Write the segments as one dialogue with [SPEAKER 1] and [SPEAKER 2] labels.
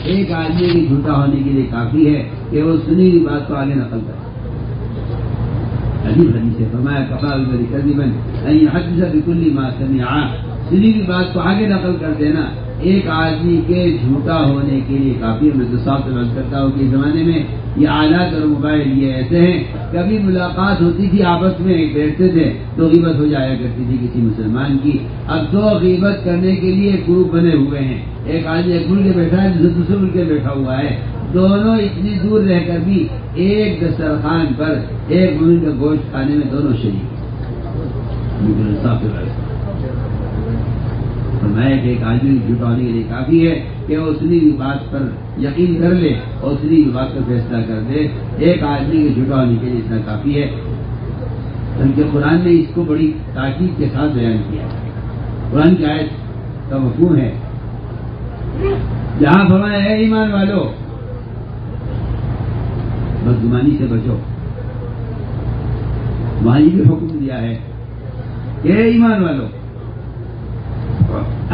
[SPEAKER 1] ایک آدمی کی جھوٹا ہونے کے لیے کافی ہے کہ وہ سنی ہوئی بات کو آگے نقل کرے. عجیب حدیث ہے. فرمایا کفا بالمرء کذبا ان يحدث بكل ما سمع. سنی ہوئی بات کو آگے نقل کر دینا ایک آدمی کے جھوٹا ہونے کے لیے کافی. میں تو صاحب سے بات کرتا ہوں کہ اس زمانے میں یہ آلات اور موبائل یہ ایسے ہیں. کبھی ملاقات ہوتی تھی آپس میں بیٹھتے تھے تو غیبت ہو جایا کرتی تھی کسی مسلمان کی. اب تو غیبت کرنے کے لیے گروپ بنے ہوئے ہیں. ایک آدمی ایک ملک کے بیٹھا ہے دوسرے ملک کے بیٹھا ہوا ہے. دونوں اتنی دور رہ کر بھی ایک دسترخوان پر ایک ملک کا گوشت کھانے میں دونوں شریک. فرمایا کہ ایک آدمی جھوٹا ہونے کے لیے کافی ہے کہ وہ سنی ہوئی بات پر یقین کر لے اور سنی ہوئی بات پر فیصلہ کر دے. ایک آدمی کے جھوٹا ہونے کے لیے اتنا کافی ہے. بلکہ قرآن نے اس کو بڑی تاکید کے ساتھ بیان کیا. قرآن کی آیت کا مفہوم ہے جہاں فرمایا ہے ایمان والو بدگمانی سے بچو. وہاں یہ بھی حکم دیا ہے کہ ایمان والو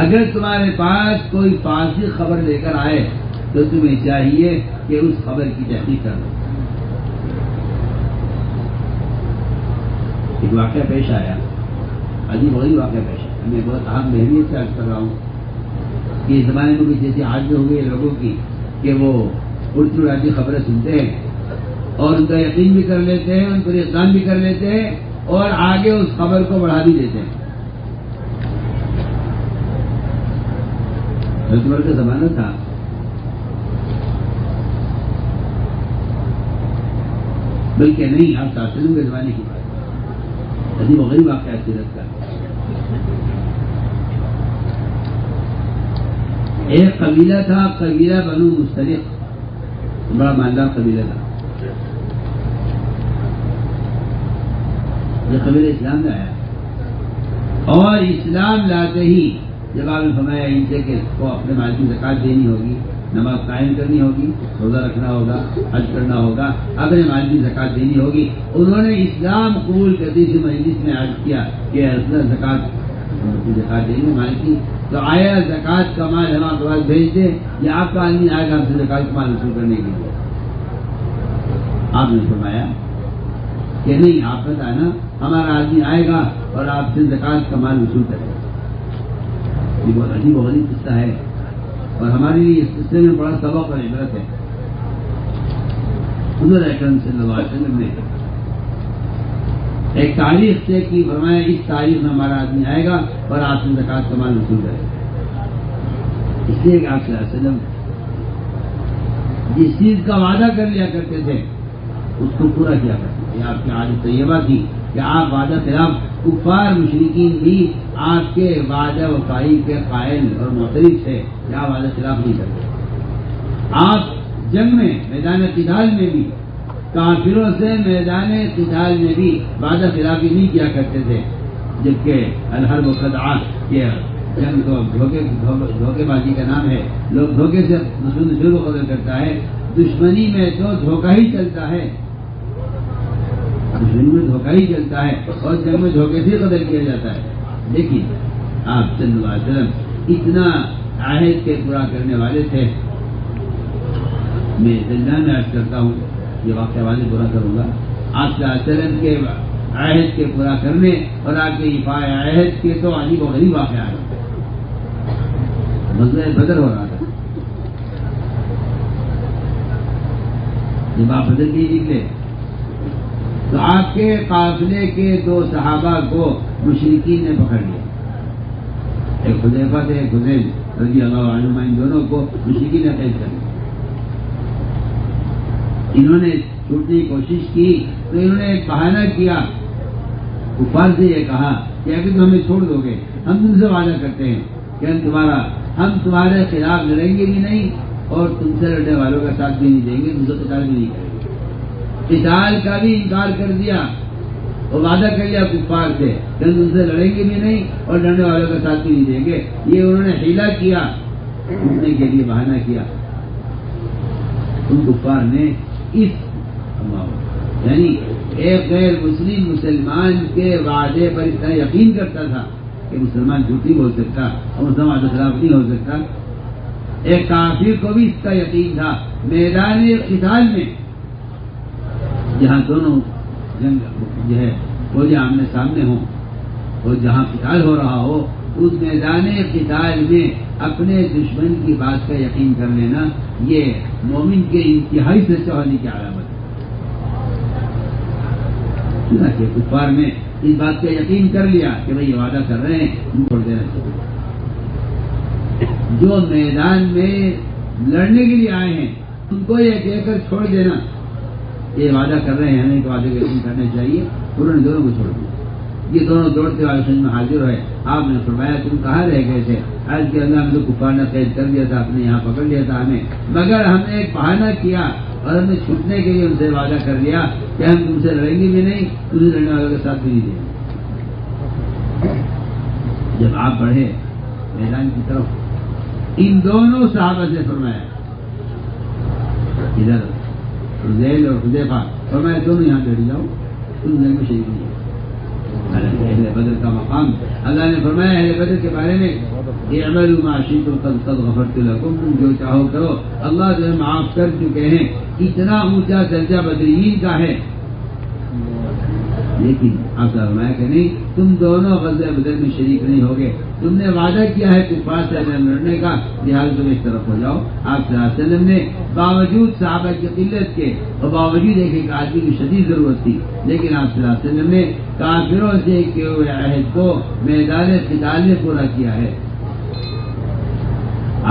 [SPEAKER 1] اگر تمہارے پاس کوئی فاسق خبر لے کر آئے تو تمہیں چاہیے کہ اس خبر کی تحقیق کر لو. ایک واقعہ پیش آیا, عجیب وہی واقعہ پیش آیا. میں بہت اہم اہمیت سے عرض کر رہا ہوں کہ اس زمانے میں کچھ ایسی عادت ہو گئی لوگوں کی کہ وہ اڑتی اڑاتی خبریں سنتے ہیں اور ان کا یقین بھی کر لیتے ہیں, ان پر اقدام بھی کر لیتے ہیں اور آگے اس خبر کو بڑھا بھی دیتے ہیں. عمر کا زمانہ تھا, بلکہ نہیں آپ ساتھیوں کے زمانے کی بات. عجیب و غریب واقعہ سیرت کا. ایک قبیلہ تھا, قبیلہ بنو مسترق, بڑا مالدار قبیلہ تھا. یہ قبیلہ اسلام میں آیا اور اسلام لاتے ہی جب آپ نے فرمایا ان سے کہ کو اپنے مال کی زکات دینی ہوگی, نماز قائم کرنی ہوگی, روزہ رکھنا ہوگا, حج کرنا ہوگا, اپنے مال کی زکات دینی ہوگی. انہوں نے اسلام قبول کرتی سی مجلس میں عرض کیا کہ زکات دینی ہے مال کی, تو آیا زکات کا مال ہم آپ کے پاس بھیج دیں یا آپ کا آدمی آئے گا ہم سے زکات کا مال وصول کرنے کے لیے؟ آپ نے فرمایا کہ نہیں, آپ بتانا ہمارا آدمی آئے گا اور آپ سے زکات کا مال وصول کرے گا. یہ بہت عجیب و غریب قصہ ہے اور ہمارے لیے اس قصے میں بڑا سبق اور عبرت ہے. حضور اکرم صلی اللہ علیہ وسلم نے ایک تاریخ طے کی, فرمایا اس تاریخ میں ہمارا آدمی آئے گا اور آپ سے زکات کا مال وصول کرے گا. اس لیے کہ آپ صلی اللہ علیہ وسلم جس چیز کا وعدہ کر لیا کرتے تھے اس کو پورا کیا کرتے تھے. یہ آپ کی عادت طیبہ تھی کہ آپ وعدہ خلاف کفار مشرکین بھی آپ کے وعدہ وفائی کے قائل اور معترف تھے کہ آپ وعدہ خلاف نہیں کرتے. آپ جنگ میں میدان قتال میں بھی کافروں سے میدان قتال میں بھی وعدہ خلافی نہیں کیا کرتے تھے, جبکہ الحرب خدعہ یہ جنگ کو دھوکے بازی کا نام ہے. لوگ دھوکے سے دشمن کو قدر کرتا ہے. دشمنی میں تو دھوکہ ہی چلتا ہے, دشمنی میں دھوکہ ہی چلتا ہے اور جنگ میں دھوکے سے قدر کیا جاتا ہے. لیکن آپ صلی اللہ علیہ وسلم اتنا عہد کے پورا کرنے والے تھے. میں درمیان میں عرض کرتا ہوں, یہ واقعہ واضح پورا کروں گا. آپ صلی اللہ علیہ وسلم کے عہد کے پورا کرنے اور آپ کے افاع عہد کے تو عجیب و غریب واقعہ ہے. غزوہ بدر ہو رہا تھا. جب آپ بدر کے نکلے تو آپ کے قافلے کے دو صحابہ کو مشرکین نے پکڑ لیا. ایک حذیفہ تھے, ایک حذیل رضی اللہ عنہما, ان دونوں کو مشرکین نے قید کر لیا. انہوں نے چھوٹنے کی کوشش کی تو انہوں نے ایک بہانہ کیا, کفار سے یہ کہا کہ اگر تم ہمیں چھوڑ دو گے ہم تم سے وعدہ کرتے ہیں کہ ہم تمہارے خلاف لڑیں گے بھی نہیں اور تم سے لڑنے والوں کا ساتھ بھی نہیں دیں گے, تم سے قتال بھی نہیں کریں گے. قتال کا بھی انکار کر دیا اور وعدہ کر لیا کفار سے کہ ہم تم سے لڑیں گے بھی نہیں اور لڑنے والوں کا ساتھ بھی نہیں دیں گے. یہ انہوں نے حیلہ کیا, چھوٹنے کے لیے بہانہ کیا. ان کفار نے اس یعنی ایک غیر مسلم مسلمان کے وعدے پر اتنا یقین کرتا تھا کہ مسلمان جھوٹ نہیں بول سکتا اور مسلمان کے خلاف نہیں ہو سکتا. ایک کافر کو بھی اس کا یقین تھا میدان قتال میں جہاں دونوں جنگ جو ہے وہ جو آمنے سامنے ہوں اور جہاں قتال ہو رہا ہو اس میدان قتال میں اپنے دشمن کی بات کا یقین کر لینا یہ مومن کے انتہائی سچا ہونے کی علامت ہے کہ کفار نے اس بات کا یقین کر لیا کہ بھئی یہ وعدہ کر رہے ہیں ان کو چھوڑ دینا چاہیے. جو میدان میں لڑنے کے لیے آئے ہیں ان کو یہ کہہ کر چھوڑ دینا یہ وعدہ کر رہے ہیں ہمیں وعدے کا یقین کرنا چاہیے. انہوں نے دونوں کو چھوڑ دیا. یہ دونوں دوڑتے والے سنج میں حاضر ہوئے. آپ نے فرمایا تم کہاں رہ گئے تھے؟ آج کے اللہ ہم تو کفار نے قید کر دیا تھا اپنے یہاں پکڑ لیا تھا ہمیں مگر ہم نے ایک بہانہ کیا اور ہم نے چھوٹنے کے لیے ان سے وعدہ کر لیا کہ ہم تم سے لڑیں گے بھی نہیں تمہیں لڑنے والوں کے ساتھ بھی نہیں دیں گے. جب آپ بڑھے میدان کی طرف ان دونوں صحابہ سے فرمایا ادھر حذیل اور حذیفہ فرمایا دونوں یہاں بیٹھ جاؤ تم جنگ میں شریک نہیں. اہل بدر کا مقام اللہ نے فرمایا اہل بدر کے بارے میں اعملوا ما شئتم قد غفرت لكم تم جو چاہو کرو اللہ تمہیں معاف کر چکے ہیں. اتنا اونچا درجہ بدرین کا ہے لیکن آپ نے فرمایا کہ نہیں تم دونوں غزوہ بدر میں شریک نہیں ہوگے. تم نے وعدہ کیا ہے کفار سے لڑنے کا لہٰذا تم ایک طرف ہو جاؤ. آپ صلی اللہ علیہ وسلم نے باوجود صحابہ کی قلت کے اور باوجود ایک آدمی کی شدید ضرورت تھی لیکن آپ صلی اللہ علیہ وسلم نے کافروں سے کیے ہوئے عہد کو میدان قتال میں پورا کیا ہے.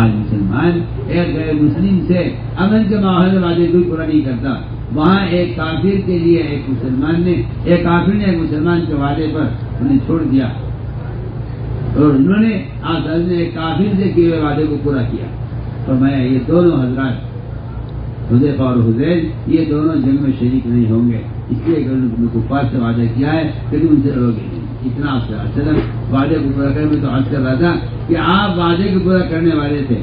[SPEAKER 1] آج مسلمان ایک غیر مسلم سے امن کے ماحول وعدے کوئی پورا نہیں کرتا. وہاں ایک کافر کے لیے ایک کافر نے ایک مسلمان کے وعدے پر انہیں چھوڑ دیا اور انہوں نے آسان نے ایک کافر سے کیے ہوئے وعدے کو پورا کیا. فرمایا یہ دونوں حضرات حذیفہ اور حذیل یہ دونوں جنگ میں شریک نہیں ہوں گے اس لیے کہ انہوں نے کفار سے وعدہ کیا ہے کہ تم ان سے لڑو گے نہیں. اتنا آپ صلی اللہ علیہ وسلم وعدے کو پورا کرنے میں تو عرض کر رہا تھا کہ آپ وعدے کو پورا کرنے والے تھے.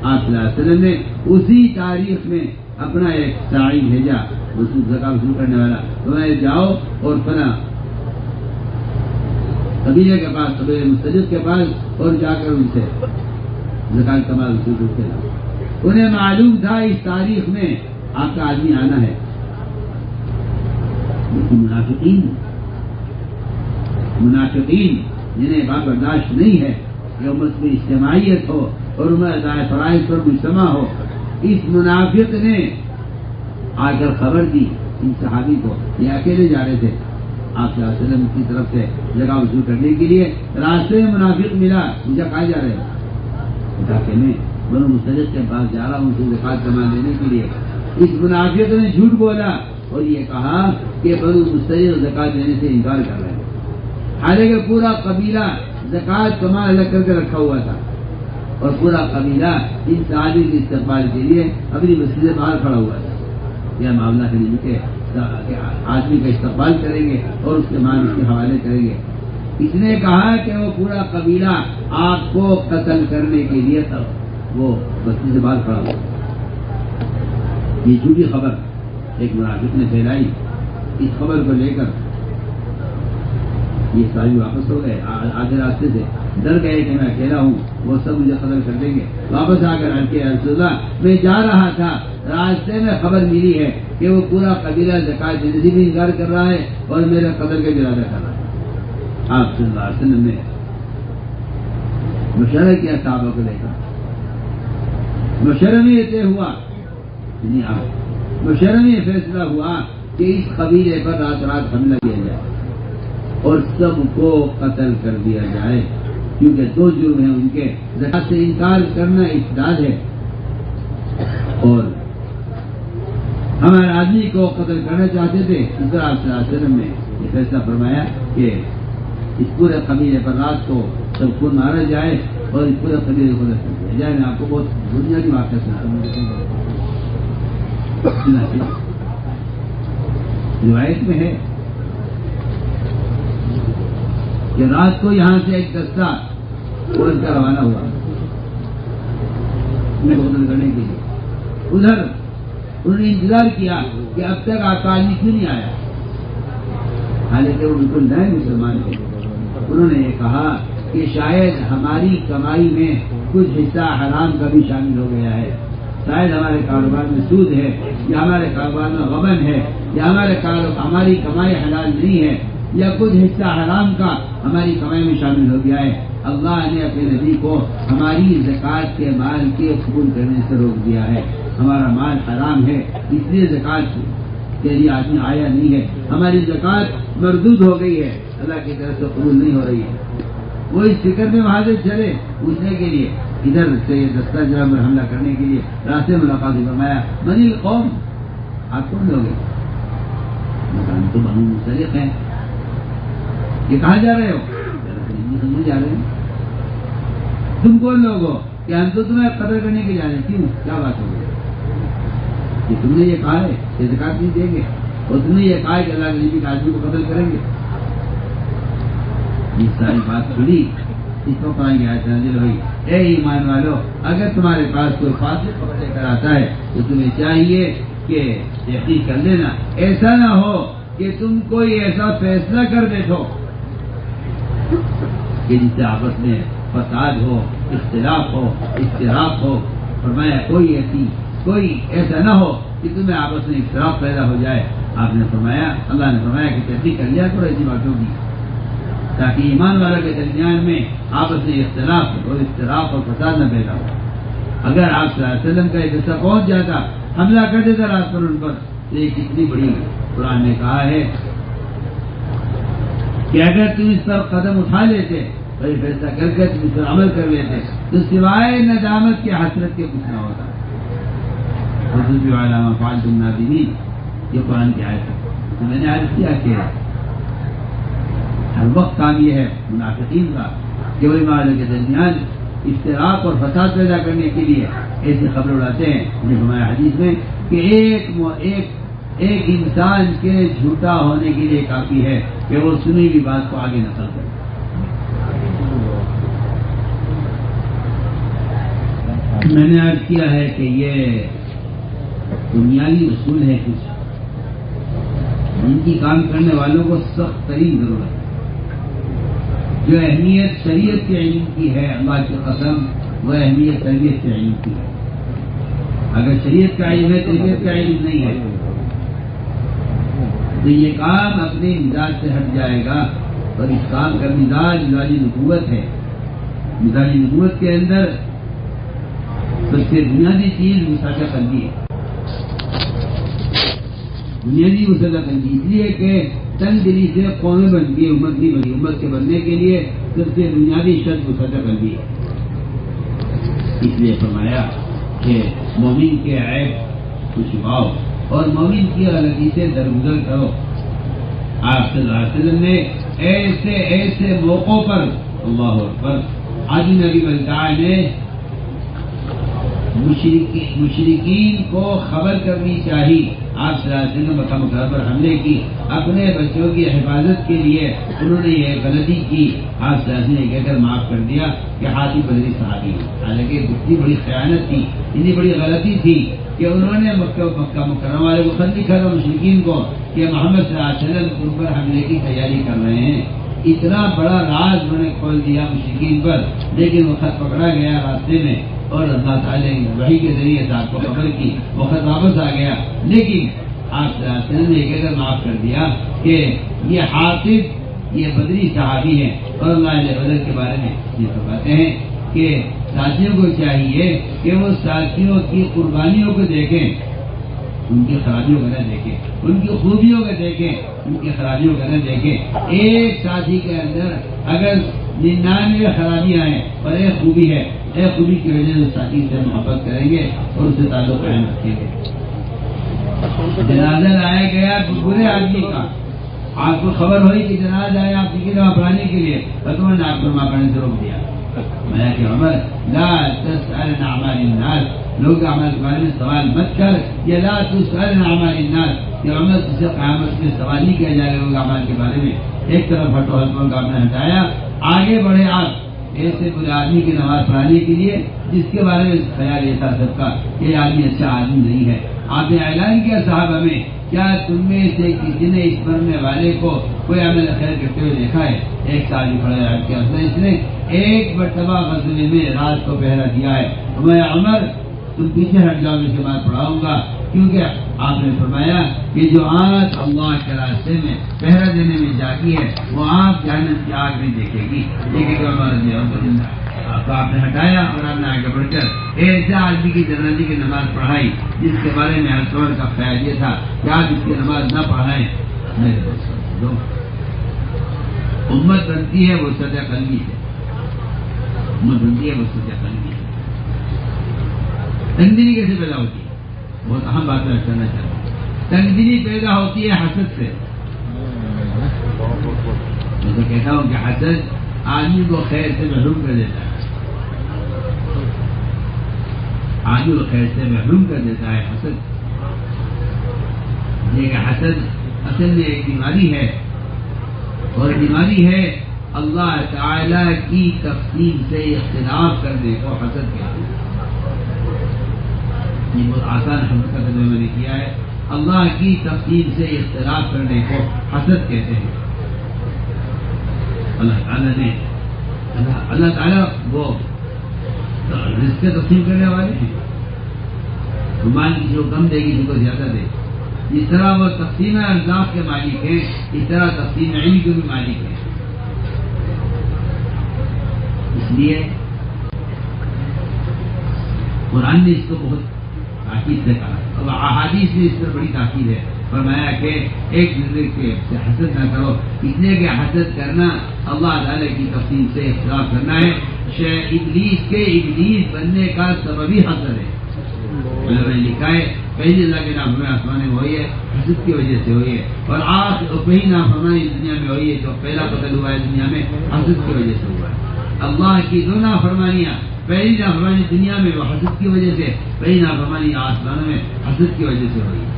[SPEAKER 1] آپ صلی اللہ علیہ وسلم نے اسی تاریخ میں اپنا ایک ساعی بھیجا زکات وصول کرنے والا تمہیں جاؤ اور فلاں قبیلے کے پاس قبیلے مستجد کے پاس اور جا کر ان سے زکات کا مال وصول کرتے لاؤ. انہیں معلوم تھا اس تاریخ میں آپ کا آدمی آنا ہے لیکن منافقین جنہیں بات برداشت نہیں ہے کہ امت میں اجتماعیت ہو اور امت فرائض پر مجتمع ہو اس منافق نے آ کر خبر دی ان صحابی کو یہ اکیلے جا رہے تھے آپ صلی اللہ علیہ وسلم کی طرف سے جگہ وصول کرنے کے لیے. راستے میں منافق ملا مجھے کہا جا رہے ہیں کہ میں بنو مستجد کے پاس جا رہا ہوں تو زکات جمع لینے کے لیے. اس منافق نے جھوٹ بولا اور یہ کہا کہ بنو مستجد زکات لینے سے انکار کر رہے ہیں حالانکہ پورا قبیلہ زکات کا مال الگ کر کے رکھا ہوا تھا اور پورا قبیلہ ان صحابی کے استقبال کے لیے اپنی مسجد سے باہر کھڑا ہوا تھا. یہ معاملہ خلیل کے آدمی کا استقبال کریں گے اور اس کے مال اس کے حوالے کریں گے. اس نے کہا کہ وہ پورا قبیلہ آپ کو قتل کرنے کے لیے تھا وہ مسجد سے باہر کھڑا ہوا. یہ جھوٹی خبر ایک منافق نے پھیلائی. اس خبر کو لے کر یہ ساری واپس ہو گئے آدھے راستے سے ڈر گئے کہ میں اکیلا ہوں وہ سب مجھے قتل کر دیں گے. واپس آ کر رسول اللہ میں جا رہا تھا راستے میں خبر ملی ہے کہ وہ پورا قبیلہ زکات دینے سے بھی انکار کر رہا ہے اور میرا قتل کا ارادہ کر رہا ہے. آپ صلی اللہ علیہ وسلم نے مشورہ کیا صحابہ کو لے کر. مشورہ میں یہ طے ہوا مشورہ میں یہ فیصلہ ہوا کہ اس قبیلے پر رات حملہ کیا جائے اور سب کو قتل کر دیا جائے کیونکہ دو جرم ہیں ان کے. زکات سے انکار کرنا ارتداد ہے اور ہمارے آدمی کو قتل کرنا چاہتے تھے. اس طرح آپ صلی اللہ علیہ وسلم نے یہ فیصلہ فرمایا کہ اس پورے قبیلے پر رات کو سب کو مارا جائے اور اس پورے قبیلے کو قتل کر دیا جائے. میں آپ کو بہت بنیادی واقعہ سنا روایت میں ہے کہ رات کو یہاں سے ایک دستہ اڑ کر روانہ ہوا قتل کرنے کے لیے. ادھر انہوں نے انتظار کیا کہ اب تک آپ کا آدمی کیوں نہیں آیا حالانکہ وہ بالکل نئے مسلمان تھے. انہوں نے یہ کہا کہ شاید ہماری کمائی میں کچھ حصہ حرام کا بھی شامل ہو گیا ہے. شاید ہمارے کاروبار میں سود ہے، یا ہمارے کاروبار میں غبن ہے، یا ہماری کمائی حلال نہیں ہے، یا کچھ حصہ حرام کا ہماری کمائی میں شامل ہو گیا ہے. اللہ نے اپنے نبی کو ہماری زکوٰۃ کے مال کے قبول کرنے سے روک دیا ہے. ہمارا مال حرام ہے، اس لیے زکوٰۃ کے لیے آدمی آیا نہیں ہے. ہماری زکوٰۃ مردود ہو گئی ہے، اللہ کی طرف سے قبول نہیں ہو رہی ہے. وہ اس فکر میں وہاں سے چلے پوچھنے کے لیے، ادھر سے یہ دستہ جرم پر حملہ کرنے کے لیے راستے ملاقات فرمایا، منی قوم، آپ کون لوگ ہیں؟ ہم تو بنو مصطلق ہیں. یہ کہاں جا رہے ہو؟ ہم جا رہے ہیں. تم کون لوگ ہو؟ کہ ہم تو تمہیں قدر کرنے کے جا رہے ہیں. کیوں؟ کیا بات ہو گئی کہ تم نے یہ کہا ہے کہ زکات نہیں دیں گے، اور تم نے یہ کہا ہے کہ اللہ کے نبی کے آدمی کو قتل کریں گے. یہ ساری بات سنی، اس کو قرآن کی آیت نازل ہوئی، اے ایمان والو، اگر تمہارے پاس کوئی فاسق پکڑ لے کر آتا ہے تو تمہیں چاہیے کہ تحقیق کر لینا. ایسا نہ ہو کہ تم کوئی ایسا فیصلہ کر بیٹھو کہ جس سے آپس میں فساد ہو، اختلاف ہو، اختلاف ہو. فرمایا کوئی ایسا نہ ہو کہ تمہیں آپس میں اختلاف پیدا ہو جائے. آپ نے فرمایا، اللہ نے فرمایا کہ تحقیق کر لیا کرو ایسی باتوں کی، تاکہ ایمان والوں کے درمیان میں آپس میں اختلاف اور فساد نہ پیدا ہو. اگر آپ صلی اللہ علیہ وسلم کا ایک حصہ پہنچ جاتا، حملہ کر دیتا رات پر ان پر، تو یہ کتنی بڑی قرآن نے کہا ہے کہ اگر تم اس پر قدم اٹھا لیتے اور یہ فیصلہ کر کے تم اس پر عمل کر لیتے تو سوائے ندامت کی حسرت کے کچھ نہ ہوتا. وَذُوقُوا عَلَىٰ مَا فَعَلْتُمْ نَادِمِينَ، یہ قرآن کی آیت ہے. تو میں نے عرض کیا کہ ہر وقت کام یہ ہے منافقین کا کہ وہ ایمان والوں کے درمیان اختلاف اور فساد پیدا کرنے کے لیے ایسی خبر اڑاتے ہیں. انہیں فرمایا حدیث میں کہ ایک انسان کے جھوٹا ہونے کے لیے کافی ہے کہ وہ سنی ہوئی بات کو آگے نقل کرے. میں نے عرض کیا ہے کہ یہ بنیادی اصول ہے کچھ ان کی کام کرنے والوں کو سخت ترین ضرورت ہے. جو اہمیت شریعت کے علم کی ہے، اللہ کی قسم، وہ اہمیت تربیت کے علم کی ہے. اگر شریعت کا علم ہے، تربیت کا علم نہیں ہے، تو یہ کام اپنے مزاج سے ہٹ جائے گا. اور اس کام کا مزاج نبوت ہے. مزاج نبوت کے اندر سب سے بنیادی چیز مساجہ قلبی ہے. بنیادی مساجہ قلبی اس لیے کہ تن دلی سے قومیں بنتی ہے، امت نہیں بنی. امت کے بننے کے لیے سب سے بنیادی شرط مساجہ قلبی ہے. اس لیے فرمایا کہ مومن کے عیب کو چھپاؤ اور مومن کی غلطی سے درگزر کرو. آپ صلی اللہ علیہ وسلم نے ایسے موقعوں پر اللہ اکبر علی نبی بلداء نے مشرکین کو خبر کرنی چاہیے. آپ صلی اللہ علیہ وسلم نے مکہ مکرمہ پر حملے کی، اپنے بچوں کی حفاظت کے لیے انہوں نے یہ غلطی کی. آپ صلی اللہ علیہ وسلم نے کہہ کر معاف کر دیا کہ حاتم بدری صحابی. حالانکہ اتنی بڑی خیانت تھی، اتنی بڑی غلطی تھی کہ انہوں نے مکہ مکرمہ والے کو خط لکھا تھا مشرکین کو کہ محمد صلی اللہ علیہ وسلم ان پر حملے کی تیاری کر رہے ہیں. اتنا بڑا راز انہوں نے کھول دیا مشرکین پر، لیکن وہ خط پکڑا گیا راستے میں اور اللہ تعالیٰ نے وحی کے ذریعے سے آپ کو خبر کی، وہ خط واپس آ گیا. لیکن آپ صلی اللہ علیہ وسلم نے یہ کہہ کر معاف کر دیا کہ یہ حاطب یہ بدری صحابی ہیں. اور اللہ علیہ بدر کے بارے میں یہ فرماتے ہیں کہ ساتھیوں کو چاہیے کہ وہ ساتھیوں کی قربانیوں کو دیکھیں، ان کی خرابیوں کو نہ دیکھیں، ان کی خوبیوں کو دیکھیں، ان کی خرابیوں کو نہ دیکھیں. ایک ساتھی کے اندر اگر 99 خرابیاں ہیں اور ایک خوبی ہے، ایک خوبی کی وجہ سے ساتھی سے محبت کریں گے اور اس سے تعلق قائم رکھیں گے. جنازہ لایا گیا برے آدمی کا، آپ کو خبر ہوئی کہ جنازہ آیا آپ کی دفعہ پڑھانے کے لیے، تمہیں نے آپ کو فرما پڑھنے سے روک دیا. میں کہ عمر لا تسأل عن اعمال الناس، لوگ اعمال کے بارے میں سوال مت کر. یہ لا تسأل عن اعمال الناس کہ عمر سے قیامت میں سوال نہیں کیا جائے گا لوگ اعمال کے بارے میں. ایک طرف ہٹو ہٹو کا آپ نے ہٹایا، آگے بڑھے آپ ایسے برے آدمی کی نماز پڑھانے کے لیے جس کے بارے میں خیال یہ تھا سب کا کہ یہ آدمی اچھا آدمی نہیں ہے. آپ نے اعلان کیا صحابہ میں، کیا تم میں سے کسی نے اس مرنے والے کو کوئی عمل خیر کرتے ہوئے دیکھا ہے؟ ایک صحابی کھڑا ہے کیا اس نے ایک مرتبہ غزوے میں رات کو پہرا دیا ہے. میں عمر تم پیچھے ہٹ جاؤ، میں جماعت پڑھاؤں گا، کیونکہ آپ نے فرمایا کہ جو آنکھ اللہ کے راستے میں پہرا دینے میں جاتی ہے وہ آنکھ جہنم کی آگ نہیں دیکھے گی. دیکھے گا تو آپ نے ہٹایا اور آپ نے آگے بڑھ کر ایسے آدمی کی جنازے کی نماز پڑھائی جس کے بارے میں ہر کا خیال یہ تھا کہ آپ اس کی نماز نہ پڑھائیں. میرے دوستوں، امت بنتی ہے وہ سطح قلبی ہے، امت بنتی ہے وہ سطح قلبی ہے. تنگدلی کیسے پیدا ہوتی ہے؟ بہت اہم بات میں کرنا چاہتا ہوں. تنگدلی پیدا ہوتی ہے حسد سے. میں تو کہتا ہوں کہ حسد آدمی کو خیر سے محروم کر دیتا ہے، آدمی کو خیر سے محروم کر دیتا ہے حسد. یہ کہ حسد اصل میں ایک بیماری ہے، اور بیماری ہے اللہ تعالی کی تفصیل سے اختلاف کرنے کو حسد کہتے ہیں. یہ بہت آسان حسد کا ترجمہ میں نے کیا ہے. اللہ کی تفصیل سے اختلاف کرنے کو حسد کہتے ہیں. اللہ تعالیٰ وہ رزق تقسیم کرنے والے ہیں. مال کسی کو کم دے، کسی کو زیادہ دے. جس طرح وہ تقسیم ارزاق کے مالک ہیں، اس طرح تقسیم علم کے بھی مالک ہیں. اس لیے قرآن نے اس کو بہت تاکید سے کہا، اور احادیث میں اس پر بڑی تاکید ہے. فرمایا کہ ایک دوسرے سے حسد نہ کرو، اس لیے کہ حسد کرنا اللہ تعالی کی تقسیم سے اختلاف کرنا ہے. ابلیس کے ابلیس بننے کا سبب ہی حسد ہے. علماء نے لکھا ہے پہلی اللہ کے نافرمانی آسمان میں ہوئی ہے حسد کی وجہ سے ہوئی ہے، اور آج پہلی نافرمانی دنیا میں ہوئی ہے جو پہلا قتل ہوا ہے دنیا میں حسد کی وجہ سے ہوا ہے. اللہ کی دو نافرمانیاں، پہلی نافرمانی دنیا میں وہ حسد کی وجہ سے، پہلی نافرمانی آسمانوں میں حسد کی وجہ سے ہوئی ہے.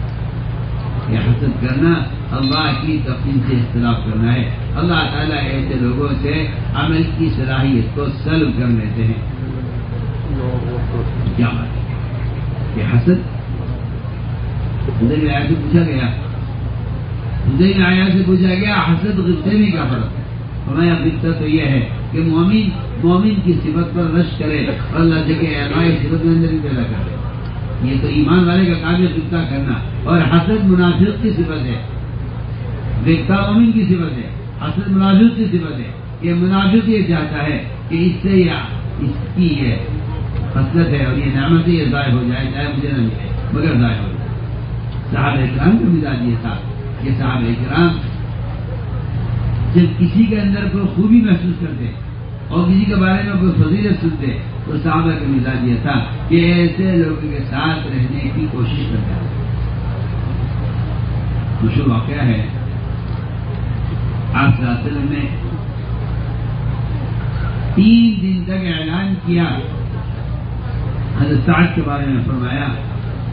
[SPEAKER 1] یہ حسد کرنا اللہ کی تقسیم سے اختلاف کرنا ہے. اللہ تعالیٰ ایسے لوگوں سے عمل کی صلاحیت کو سلب کر لیتے ہیں. کیا بات ہے کہ حسد حضرت آیا سے پوچھا گیا، حضرت آیا سے پوچھا گیا حسد غصے میں کیا فرق ہے؟ ہمارا غصہ تو یہ ہے کہ مومن کی صفت پر رشک کرے اور اللہ سے کہ اللہ صفت میں اندر بھی پیدا کر دے. یہ تو ایمان والے کا کام ہے غصہ کرنا، اور حسد منافق کی صفت ہے. غصہ مومن کی صفت ہے، حسد منافق کی صفت ہے. یہ منافق یہ چاہتا ہے کہ اس سے یا اس کی یہ خصلت ہے اور یہ نعمت یہ ضائع ہو جائے، چاہے مجھے نہ ملے مگر ضائع ہو جائے. صحابہ اکرام کا مزاج یہ تھا کہ صحابہ اکرام جب کسی کے اندر کوئی خوبی محسوس کرتے اور کسی کے بارے میں کوئی فضیلت سنتے تو صحابہ کا مزاج یہ تھا کہ ایسے لوگوں کے ساتھ رہنے کی کوشش کرتے ہیں. مشہور واقعہ ہے، آپ صلی اللہ علیہ وسلم نے 3 دن تک اعلان کیا. حضرت سعد کے بارے میں فرمایا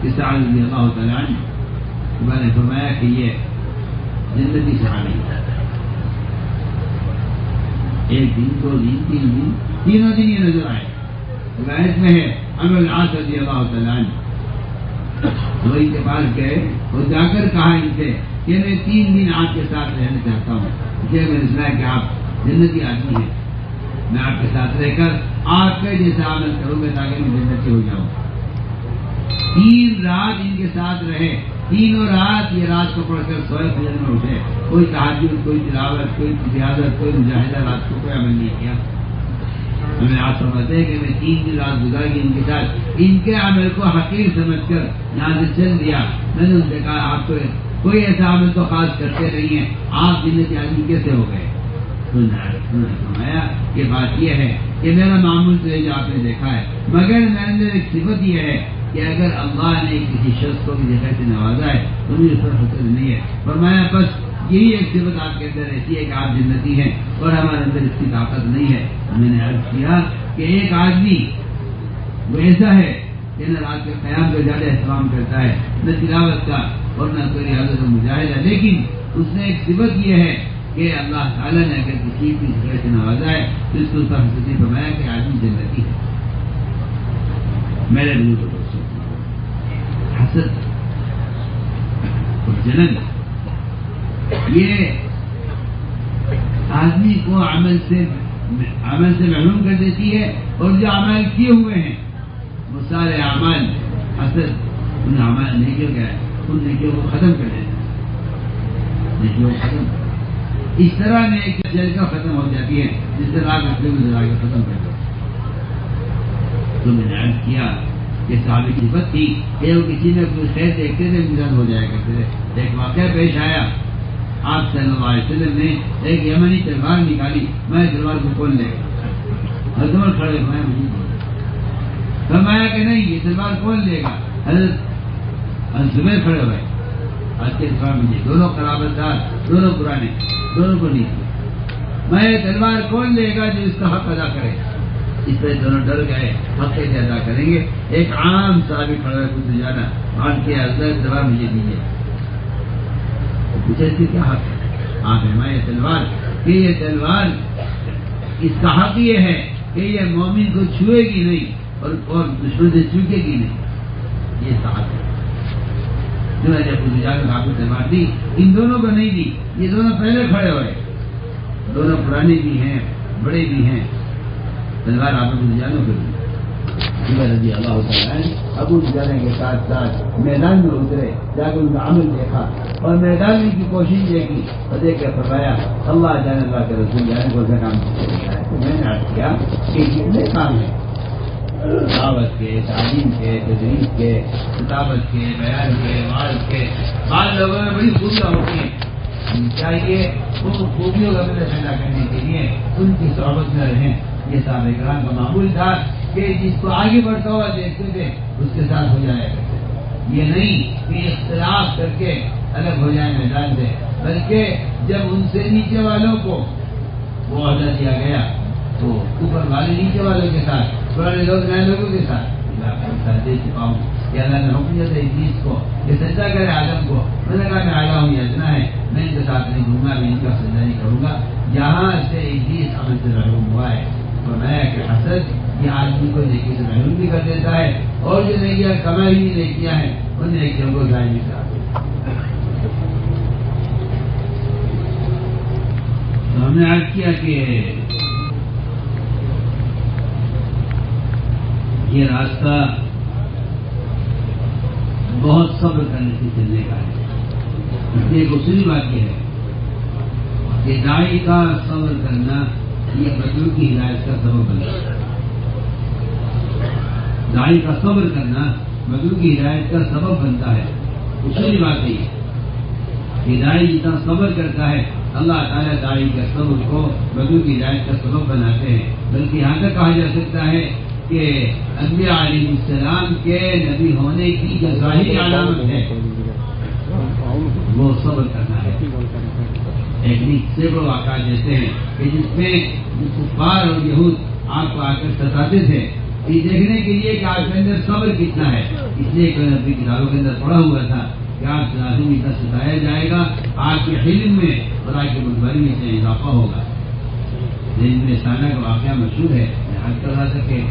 [SPEAKER 1] کہ سعد رضی اللہ تعالیٰ عنہ کے بارے میں فرمایا کہ یہ جنتی صحابی ہے. 1 دن 2 دن 3 دن تینوں دن یہ نظر آئے. روایت میں ہے عمرو بن العاص رضی اللہ تعالیٰ عنہ وہ ان کے پاس گئے اور جا کر کہا ان سے کہ میں 3 دن آپ کے ساتھ رہنا چاہتا ہوں. اسے میں نے سنا کہ آپ جنتی آدمی ہیں، میں آپ کے ساتھ رہ کر آپ کے جیسا عمل کروں گا تاکہ میں جنتی ہو جاؤں. 3 رات ان کے ساتھ رہے. تینوں رات یہ رات کو پڑھ کر سوئے، فجر میں اٹھے. کوئی تہجد، کوئی تلاوت، کوئی زیادت، کوئی مجاہدہ، رات کو کوئی عمل نہیں کیا. ہمیں آج سمجھتے ہیں کہ میں 3 دن رات گزار گئی ان کے ساتھ. ان کے عمل کو حقیر سمجھ کر یہاں سے چل دیا. میں نے ان سے کہا آپ تو کوئی ایسا عمل تو خاص کرتے نہیں ہیں، آپ جنتی آدمی کیسے ہو گئے؟ فرمایا کہ بات یہ ہے کہ میرا معمول تو یہ جو آپ نے دیکھا ہے، مگر میرے اندر ایک صفت یہ ہے کہ اگر اللہ نے کسی شخص کو کسی خیر سے نوازا ہے تو مجھے اس پر حسد نہیں ہے. فرمایا بس یہی ایک صفت آپ کے اندر رہتی ہے کہ آپ جنتی ہیں اور ہمارے اندر اس کی طاقت نہیں ہے. میں نے عرض کیا کہ ایک آدمی وہ ایسا ہے کہ نہ رات کے قیام کا زیادہ اہتمام کرتا ہے، نہ تلاوت کا، اور نہ کوئی ریاضت و مجاہدہ، لیکن اس نے ایک صفت یہ ہے کہ اللہ تعالیٰ نے اگر کسی کی خیر سے نوازا ہے تو اس کو اس پر حسد نہیں فرمایا کہ آدمی جنتی ہے. میرے بزرگ دوستوں، حسد اور جلن یہ آدمی کو عمل سے عمل سے محروم کر دیتی ہے، اور جو عمل کیے ہوئے ہیں وہ سارے اعمال اثر ان اعمال نیکیوں کا ہے، ان نیکیوں کو ختم کر دیتے ہیں، نیکیوں کو ختم کر دیتے ہیں۔ اس طرح نیکیاں جل کر ختم ہو جاتی ہے جس سے راگ اپنے کو جلا کے ختم کر دیتے ہیں۔ تو میں نے عرض کیا کہ صحابی کی صفت تھی کہ وہ کسی میں کوئی خیر دیکھتے تھے مجرد ہو جایا کرتے تھے۔ ایک واقعہ پیش آیا، آپ صلی اللہ علیہ وسلم نے ایک یمنی تلوار نکالی، میں تلوار کو کون لے گا؟ حضرت کھڑے ہوئے مجھے فرمایا کہ نہیں، یہ تلوار کون لے گا؟ حضرت زبیر کھڑے ہوئے، آج کے تلوار مجھے، دونوں قرابت دار، دونوں پرانے، دونوں کو نہیں تھی، میں یہ تلوار کون لے گا جو اس کا حق ادا کرے؟ اس پہ دونوں ڈر گئے، حق کیسے ادا کریں گے؟ ایک عام صحابی کھڑا ہے، کچھ جانا مان کے حضرت تلوار مجھے دیجیے، پوچھا اس کی کیا حق ہے؟ آپ فرمائے تلوار کہ یہ تلوار اس کا حق یہ ہے کہ یہ مومن کو چھوئے گی نہیں اور دشمن سے چوکے گی نہیں، یہ صاحب ہے۔ جو ہے جب آپ کو تلوار دی، ان دونوں کو نہیں دی، یہ دونوں پہلے کھڑے ہوئے، دونوں پرانے بھی ہیں، بڑے بھی ہیں، تلوار آپ کو جانو کر رضی اللہ تعالیٰ ابو جانے کے ساتھ ساتھ میدان میں اترے، جا کے ان کا عمل دیکھا اور میدان میں کی کوشش دیکھی اور دیکھ کے فرمایا اللہ جانے اللہ کے رسول جانے کو سے کام ہے۔ تو میں نے عرض کیا کہ کتنے کام ہیں، دعوت کے، تعلیم کے، تدریس کے، کتابت کے، بیان کے، وعظ کے، بعض لوگوں میں بڑی خوبیاں ہوتی ہیں، چاہیے ان خوبیوں کا پتہ پیدا کرنے کے لیے ان کی صحبت میں رہیں۔ یہ صحابہ کرام کا معمول تھا کہ جس کو آگے بڑھتا ہوا دیکھتے تھے اس کے ساتھ ہو جایا کرتے، یہ نہیں کہ اختلاف کر کے الگ ہو جائے میدان سے، بلکہ جب ان سے نیچے والوں کو وہ عہدہ دیا گیا تو اوپر والے نیچے والوں کے ساتھ، پرانے لوگ نئے لوگوں کے ساتھ دے چکا ہوں کہ اللہ نے حکم دیا تھا ابلیس کو کہ سجدہ کرے آدم کو، میں نے کہا میں اعلیٰ ہوں، یہ ادنا ہے، میں ان کے ساتھ نہیں دوں گا، میں ان کا سجدہ نہیں کروں گا۔ یہاں سے ابلیس عمل سے محروم ہوا ہے، فرمایا کہ حسد یہ آدمی کو نیکی سے محروم بھی کر دیتا ہے، اور جو نیکیاں کمائی ہوئی نیکیاں ہیں ان نیکیوں کو ضائع بھی کرا دیتا ہے۔ تو ہم نے عرض کیا کہ یہ راستہ بہت صبر کرنے سے چلنے کا ہے۔ اس میں ایک اصولی بات یہ ہے کہ داعی کا صبر کرنا یہ بچوں کی ہدایت کا سبب بنتا ہے۔ داعی کا صبر کرنا بچوں کی ہدایت کا سبب بنتا ہے۔ اصولی بات یہ کہ داعی جتنا صبر کرتا ہے اللہ تعالیٰ داعی کے صبر کو بچوں کی ہدایت کا سبب بناتے ہیں، بلکہ یہاں تک کہا جا سکتا ہے کہ انبیاء علیہ السلام کے نبی ہونے کی جو ظاہری علامت ہے وہ صبر کرنا ہے۔ ایک سینکڑوں واقعات جیسے ہیں کہ جس میں کفار اور یہود آپ کو آ کر ستاتے تھے، یہ دیکھنے کے لیے کہ آپ کے اندر صبر کتنا ہے، اس لیے کوئی اپنی کتابوں کے اندر پڑھا ہوا تھا کہ آپ لازم اتنا ستایا جائے گا، آپ کے علم میں اور آپ کی بردباری میں سے اضافہ ہوگا۔ دین میں سانہ کا واقعہ مشہور ہے، میں حل کر رہا تھا کہ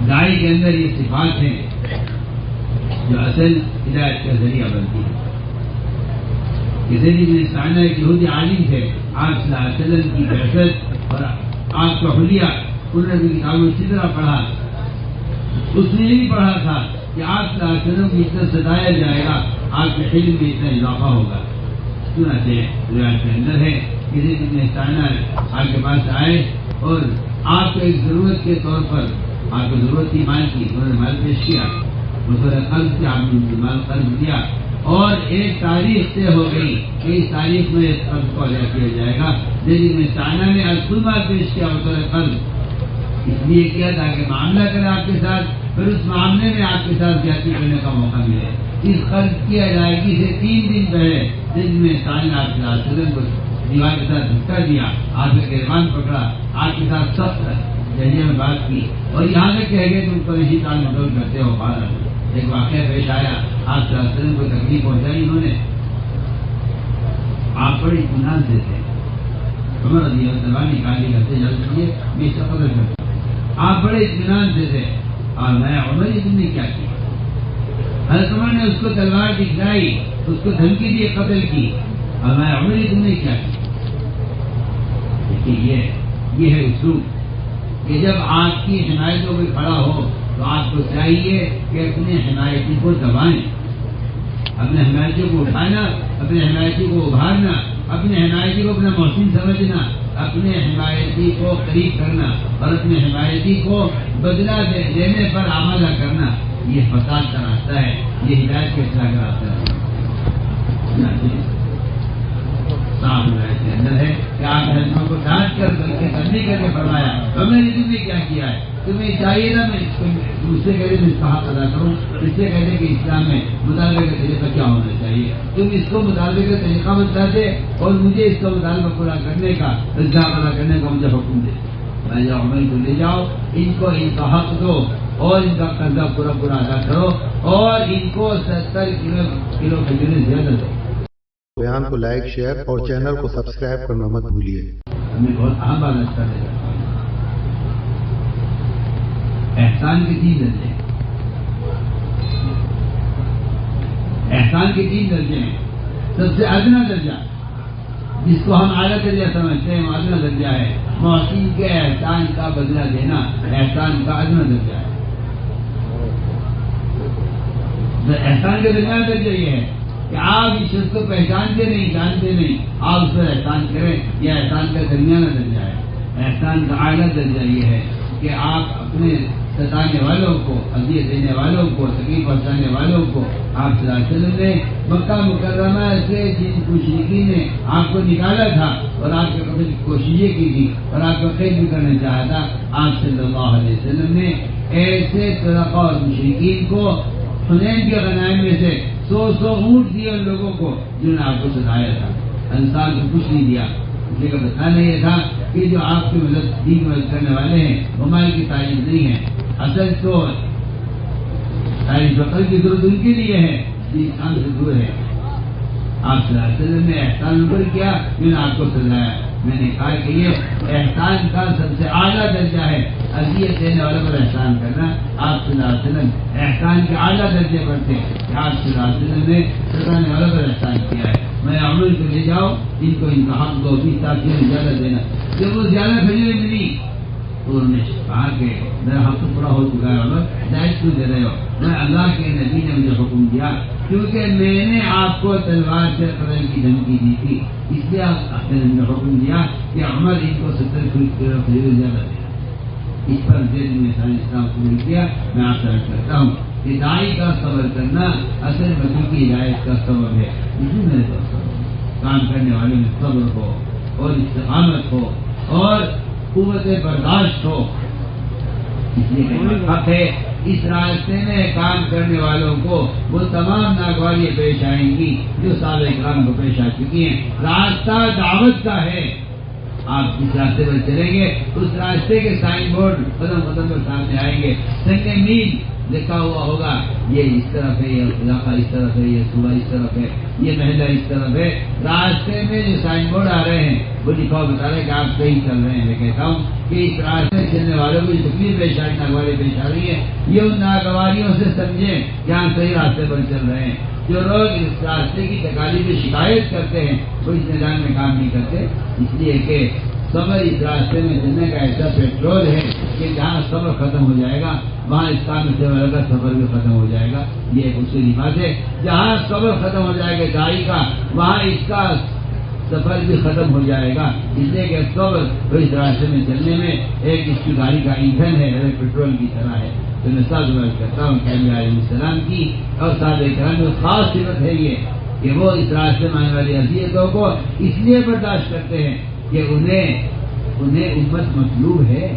[SPEAKER 1] داعی کے اندر یہ صفات ہیں جو اصل ہدایت کا ذریعہ بنتی ہے۔ کسی بھی سانہ ایک یہودی عالم تھے، آپ صلی اللہ علیہ وسلم کی بحثت اور آپ کا حلیہ انہوں نے بھی کتابوں اسی طرح پڑھا، اس نے یہ بھی پڑھا تھا کہ آپ صلی اللہ علیہ وسلم کو اتنا ستایا جائے گا، آپ کے علم میں اتنا اضافہ ہوگا۔ سنتے روایت کے اندر ہے کسی بھی سانہ آپ کے پاس آئے اور آپ کو ایک ضرورت کے طور پر آپ کو ضرورت کی مال کی، انہوں نے مال پیش کیا، قرض کیا، آپ نے مال قرض دیا اور ایک تاریخ طے ہو گئی کہ اس تاریخ میں اس قرض کو ادا کیا جائے گا، لیکن میں سانہ نے خود مال پیش کیا بطور قرض، اس لیے کیا تاکہ معاملہ کرے آپ کے ساتھ، پھر اس معاملے میں آپ کے ساتھ زیادتی کرنے کا موقع ملے۔ اس قرض کی ادائیگی سے 3 دن پہلے جن میں سانہ آپ صلی اللہ علیہ وسلم کو دیوار کے ساتھ دھکا دیا، آپ کا گریبان پکڑا، آپ کے ساتھ سخت لہجے میں بات کی اور یہاں تک کہہ گئے تم کو نہیں تال مٹول کرتے ہو باہر۔ ایک واقعہ پیش آیا، آپ صلی اللہ علیہ وسلم کو تکلیف پہنچائی انہوں نے، آپ بڑے اطمینان سے تھے، عمر رضی اللہ عنہ نکالی کرتے جلد کیے میں اس کا قدر کرتا ہوں، آپ بڑے اطمینان سے تھے اور میں عمر یہ تم نے کیا کیا؟ حضرت عمر نے اس کو تلوار دکھلائی، اس کو دھمکی دی قتل کی، اور میں عمر یہ تم نے کیا کیا؟ کہ یہ ہے اسلوب کہ جب آپ کی حمایتوں پہ کھڑا ہو تو آپ کو چاہیے کہ اپنے حمایتی کو دبائیں، اپنے حمایتی کو اٹھانا، اپنے حمایتی کو ابھارنا، اپنے حمایتی کو اپنا محسن سمجھنا، اپنے حمایتی کو قریب کرنا اور اپنے حمایتی کو بدلہ دینے پر آمادہ کرنا، یہ فساد کا راستہ ہے، یہ ہدایت کے اصلاح کا راستہ ہے۔ صاحب کے اندر ہے کہ آپ حضرتوں کو ڈانٹ کر بلکہ تبلیغ کر کے فرمایا ہم نے تم نے کیا کیا ہے، تمہیں چاہیے نا میں مجھ سے کہتے میں استحقاق ادا کروں، اس سے کہتے کہ اسلام میں مطالبے کا طریقہ کیا ہونا چاہیے، تم اس کو مطالبے کا طریقہ بتاتے اور مجھے اس کا مطالبہ پورا کرنے کا الزام ادا کرنے کا مجھے حکم دے۔ میں جاؤ عمل کو لے جاؤ، ان کو ان کا حق دو اور ان کا قرضہ پورا ادا کرو اور ان کو 70 کلو کھجوریں زیادہ دو۔
[SPEAKER 2] بیان کو لائک، شیئر اور چینل کو سبسکرائب کرنا مت بھولیے۔
[SPEAKER 1] ہمیں بہت اہم بات کرنے لگا احسان کے 3 درجے، احسان کے 3 درجے ہیں۔ سب سے ادنا درجہ جس کو ہم اعلیٰ درجہ سمجھتے ہیں وہ ادنا درجہ ہے، محسن کے احسان کا بدلہ دینا احسان کا ادنا درجہ ہے۔ احسان کا درجہ یہ ہے کہ آپ اس شخص کو پہچانتے نہیں، جانتے نہیں، آپ اس پر احسان کریں، یہ احسان کا درمیانہ درجہ ہے۔ احسان کا اعلیٰ درجہ یہ ہے کہ آپ اپنے ستانے والوں کو، اذیت دینے والوں کو، تکلیف پہنچانے والوں کو، آپ صلی اللہ علیہ وسلم نے مکہ مکرمہ سے جن مشرکین نے آپ کو نکالا تھا اور آپ کے قتل کی کوششیں کی تھی اور آپ کو قید بھی کرنا چاہا تھا، آپ صلی اللہ علیہ وسلم نے ایسے طرقہ اور مشرکین کو حنین کے غنائم میں سے 100 اونٹ دیے ان لوگوں کو جنہوں نے آپ کو ستایا تھا۔ انصار کو کچھ نہیں دیا، اس کا بتانا یہ تھا کہ جو آپ کی مدد دین مدد کرنے والے ہیں وہ مال کی تعریف نہیں ہے، اصل تو تعریف عقل کی ضرورت ان کے لیے ہے جن کام سے دور ہے۔ آپ صلی اللہ علیہ وسلم نے احسان پر کیا، جنہوں نے آپ کو سجایا۔ میں نے کہا کہ یہ احسان کا سب سے اعلیٰ درجہ ہے، اذیت دینے والوں پر احسان کرنا۔ آپ صلی اللہ علیہ وسلم احسان کے اعلیٰ درجے پر تھے کہ آپ صلی اللہ علیہ وسلم نے ستانے والوں پر احسان کیا ہے۔ میں عمل کو لے جاؤ، ان کو ان کا حق دو، 20 تاکہ زیادہ دینا۔ جب وہ زیادہ کھجوریں ملی تو انہوں نے کہا کہ میرا حق تو پورا ہو چکا ہے، عمر دائش کیوں دے رہے ہو؟ میں اللہ کے نبی نے مجھے حکم دیا کیونکہ میں نے آپ کو تلوار سے قتل کی دھمکی دی تھی، اس لیے آپ نے مجھے حکم دیا کہ عمر ان کو 70 کلو کھجوریں زیادہ دینا۔ اس پر زید نے سارے اسلام قبول کیا۔ میں آپ سے عرض کرتا ہوں کہ داعی کا صبر کرنا اصل بچوں کی ہدایت کا سبب ہے۔ اسی میں کام کرنے والے میں صبر ہو اور استقامت ہو اور قوت برداشت ہو، اس لیے حق ہے اس راستے میں کام کرنے والوں کو وہ تمام ناگواریاں پیش آئیں گی جو صحابہ کرام کو پیش آ چکی ہیں۔ راستہ دعوت کا ہے، آپ جس راستے پر چلیں گے اس راستے کے سائن بورڈ قدم قدم پر سامنے آئیں گے، سنگ میل لکھا ہوا ہوگا، یہ اس طرف ہے، یہ علاقہ اس طرف ہے، یہ صوبہ اس طرف ہے، یہ محلہ اس طرف ہے۔ راستے میں جو سائن بورڈ آ رہے ہیں وہ لکھا ہوا بتا رہے ہیں کہ آپ صحیح چل رہے ہیں۔ میں کہتا ہوں کہ اس راستے میں چلنے والوں کو جو تکلیف پیش آئی، ناگواری پیش آ رہی ہے، یہ ان ناگواریوں سے سمجھیں جہاں صحیح راستے پر چل رہے ہیں۔ جو لوگ اس راستے کی تکالیف کی شکایت کرتے ہیں وہ اس میدان میں کام نہیں کرتے، اس لیے کہ صبر اس راستے میں چلنے کا ایسا پیٹرول ہے کہ جہاں صبر ختم ہو جائے گا وہاں اس کام سے کا سفر بھی ختم ہو جائے گا۔ یہ ایک اصولی بات ہے، جہاں صبر ختم ہو جائے گا داعی کا وہاں اس کا سفر بھی ختم ہو جائے گا، اس لیے کہ صبر تو اس راستے میں چلنے میں ایک اس کی گاڑی کا ایندھن ہے، ایک پیٹرول کی طرح ہے۔ تو میں ساتھ کرتا ہوں کہ انبیاء علیہ السلام کی اور صحابہ کرام میں خاص صفت ہے یہ کہ وہ اس راستے میں آنے والی اذیتوں کو اس لیے برداشت کرتے ہیں کہ انہیں امت مطلوب ہے۔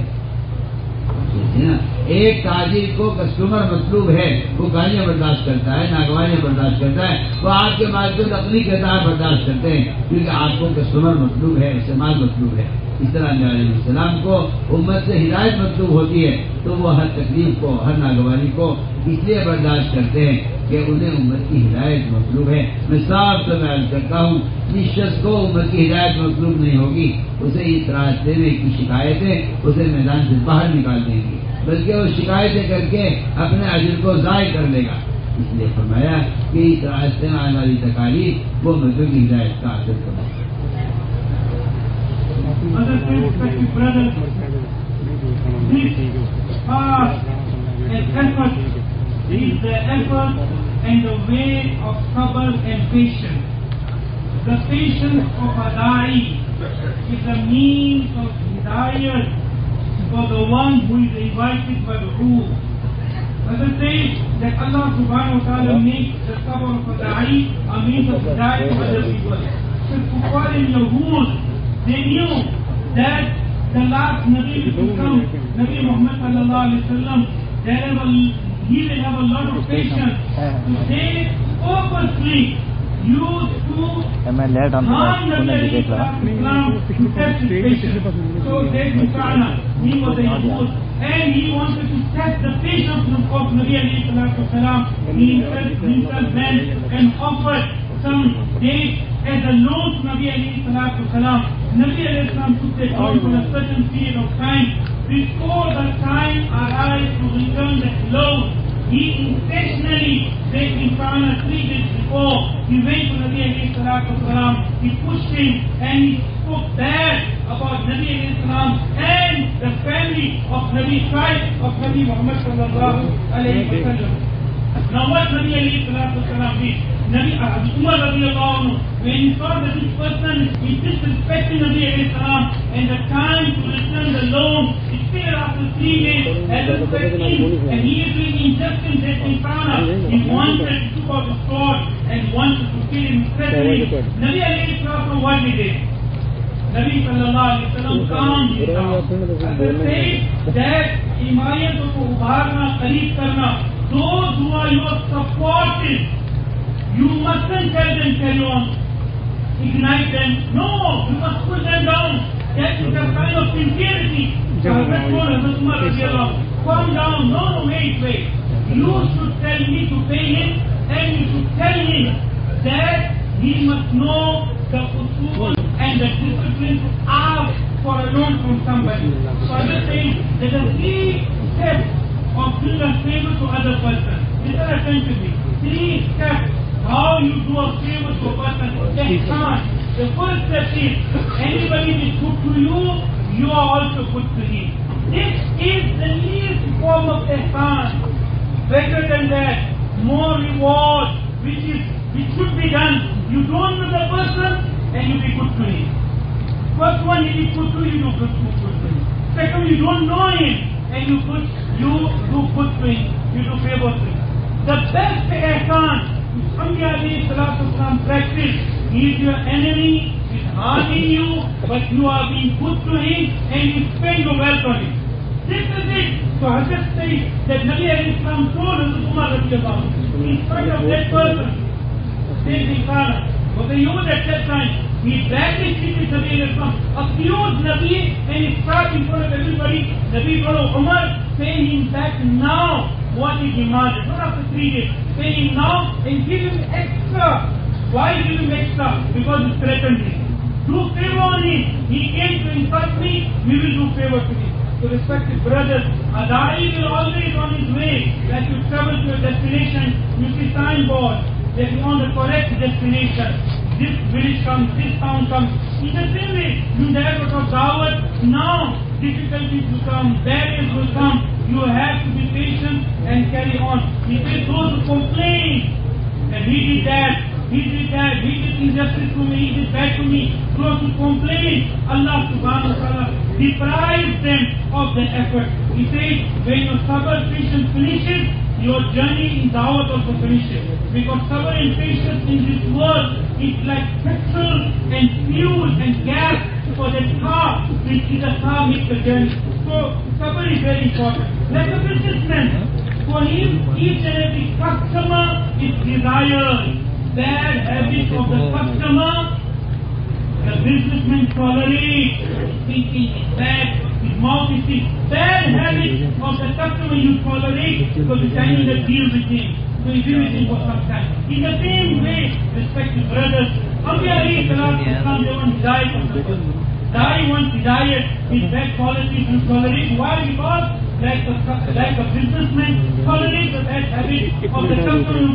[SPEAKER 1] ایک تاجر کو کسٹمر مطلوب ہے، وہ گالیاں برداشت کرتا ہے، ناگواریاں برداشت کرتا ہے، وہ آپ کے مال کو نقلی کتاب برداشت کرتے ہیں کیونکہ آپ کو کسٹمر مطلوب ہے، استعمال مطلوب ہے۔ اس طرح نبی علیہ السلام کو امت سے ہدایت مطلوب ہوتی ہے تو وہ ہر تکلیف کو، ہر ناگواری کو اس لیے برداشت کرتے ہیں کہ انہیں امت کی ہدایت مطلوب ہے۔ میں صاف سے بیان کرتا ہوں جس شخص کو امت کی ہدایت مطلوب نہیں ہوگی اسے اس راستے میں کی شکایتیں اسے میدان سے باہر نکال دیں گی، بلکہ وہ شکایتیں کر کے اپنے اجر کو ضائع کر لے گا۔ اس لیے فرمایا کہ اس راستے میں آنے والی تکالیف وہ امتوں کی ہدایت کا اثر کرے۔
[SPEAKER 3] Other respected brothers, this fast and effort is the effort and the way of sabr and patience. The patience of a da'i is a means of hidayah for the one who is invited by the rule. Others say that Allah subhanahu wa ta'ala makes the sabr of a da'i a means of hidayah for other people. So Kuffar and Yahud, they knew that the last Nabi will come, Nabi Muhammad sallallahu alayhi wa sallam, he will have a lot of patience. So they purposely used to harm Nabi Islam to test his patience. So they Mutana, he was a Yahud, and he wanted to test the patience of Nabi alayhi salatu wasalam. He himself went and offered some dates as a loan to Nabi alayhi salatu wasalam. Nabi alayhi salam took the loan for a certain period of time. Before the time arrived to return that loan, he intentionally, they Imran 3 days before, he went to Nabi alayhi salatu wasalam, he pushed him and he spoke bad about Nabi alayhi salam and the family of Nabi tribe of Nabi Muhammad sallallahu alayhi wa sallam. Now what Nabi alayhi salatu wasalam did? Nabi Umar radiallahu anhu, when he saw that this person is disrespecting Nabi alayhi salam and the time to return the loan is still after 3 days as respecting and he is doing injustice at Insana, he wanted to took out the sword and wanted to kill him threatening. Nabi alayhi salatu what he did? Nabi sallallahu alayhi wa sallam calmed him down. They say that himayat ko ubharna, qareeb karna, those who are your supporters, you mustn't tell them carry on, ignite them. No, you must put them down. That is a kind of sincerity. So Hazrat told Hazrat Umar radiallahu, calm down. No, wait. You should tell me to pay him and you should tell him that he must know the usul and the discipline to ask for a loan from somebody. So Hazrat saying there are 3 steps of doing a favor to other person. Listen attentively. 3 steps. How you do a favor to a person? Ihsan. The first step is, anybody is good to you, you are also good to him. This is the least form of ihsan. Better than that, more reward, which should be done. You don't know the person, and you be good to him. First one, he is good to you, you do good to him. Second, you don't know him, and you do good to him. You do favor to him. The best ihsan Anbiya alayhi salatu wasalam practice. He is your enemy, he is harming you, but you are being good to him and you spend your wealth on him. This is it. So Hazrat says that Nabi alayhi salam told Hazrat Umar radiallahu anhu, in front of that person, says Insana, was a Yahud at that time, he badly treated Nabi alayhi salam, accused Nabi and he started in front of everybody. Nabi told Umar, pay him back now what he demanded, not after 3 days. Pay him now and give him extra. Why give him extra? Because he threatened him. Do favor on him. He came to insult me, we will do favor to him. So respected brothers, a da'i will always on his way, that you travel to a destination, you see signboard, that you on the correct destination. This village comes, this town comes. In the same way, you never got dawat. Now, difficulties will come, barriers will come. You have to be patient and carry on. He says those who complain that he did that, he did injustice to me, he did bad to me. Those who complain, Allah subhanahu wa ta'ala deprives them of the effort. He says when your sabr patience finishes, your journey in dawat also finishes. Because sabr and patience in this world is like petrol and fuel and gas for the car, which is a car makes the journey. So sabr is very important. Like a businessman, for him each and every customer is desired. Bad habits of the customer, the businessman tolerates. Thinking is bad, his mouth is sick. Bad habits of the customer you tolerate because you're signing a deal with him. So you do with him for some time. In the same way, respected brothers, Anbiya alayhi salatu wasalam, they want hidayat of the person. Da'i wants hidayat, his bad qualities you tolerate. Why? Because like a businessman tolerates the bad habit of the customer.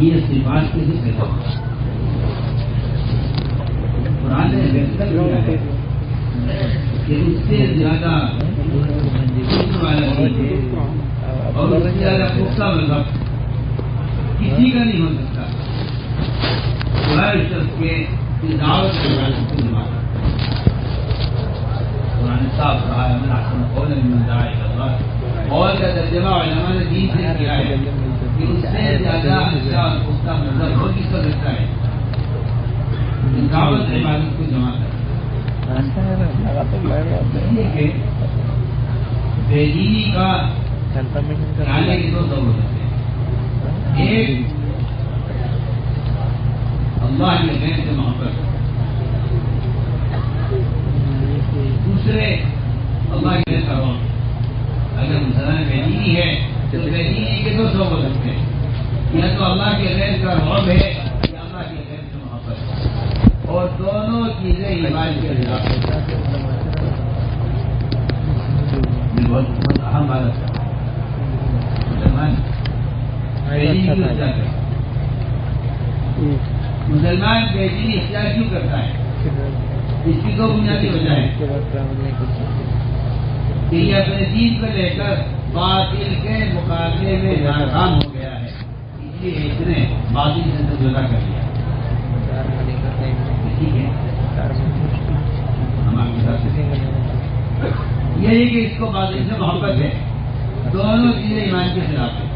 [SPEAKER 1] یہ صفات کیسے پیدا ہوگا؟ قرآن نے بہتر کیا ہے کہ اس سے زیادہ والا اور اس سے زیادہ پختہ مذہب کسی کا نہیں ہو سکتا. ہر شخص کے دعوت کو نبھانا. قرآن صاف کہا ہے اور کا ترجمہ علماء نے دین سے کیا ہے کہ اس سے زیادہ اچھا اور پختہ مذہب ہو کس کو لگتا ہے؟ دعوت عبادت کو جمع کرنا. بے دینی کا آنے کے دو دور ہوتے ہیں. ایک اللہ کے غیر سے محبت، دوسرے اللہ کے غیر کا روح. اگر مسلمان بے دینی ہے تو بے دینی کے دو سبب ہو سکتے ہیں، یا تو اللہ کے غیر کا روح ہے یا اللہ کے غیر سے محبت، اور دونوں چیزیں ایمان کے خلاف ہیں. بہت اہم بات ہے. مسلمان بے دینی کیوں اختیار کرتا ہے؟ مسلمان بے دینی اختیار کیوں کرتا ہے؟ اس کی دو بنیادی وجہ ہے کہ یہ اپنے دین کو لے کر باطل کے مقابلے میں ناکام ہو گیا ہے، اس لیے اس نے باطل سے جدا کر لیا. ٹھیک ہے، ہمارے ساتھ یہی کہ اس کو باطل سے محبت ہے. دونوں چیزیں ایمان کے خلاف ہیں.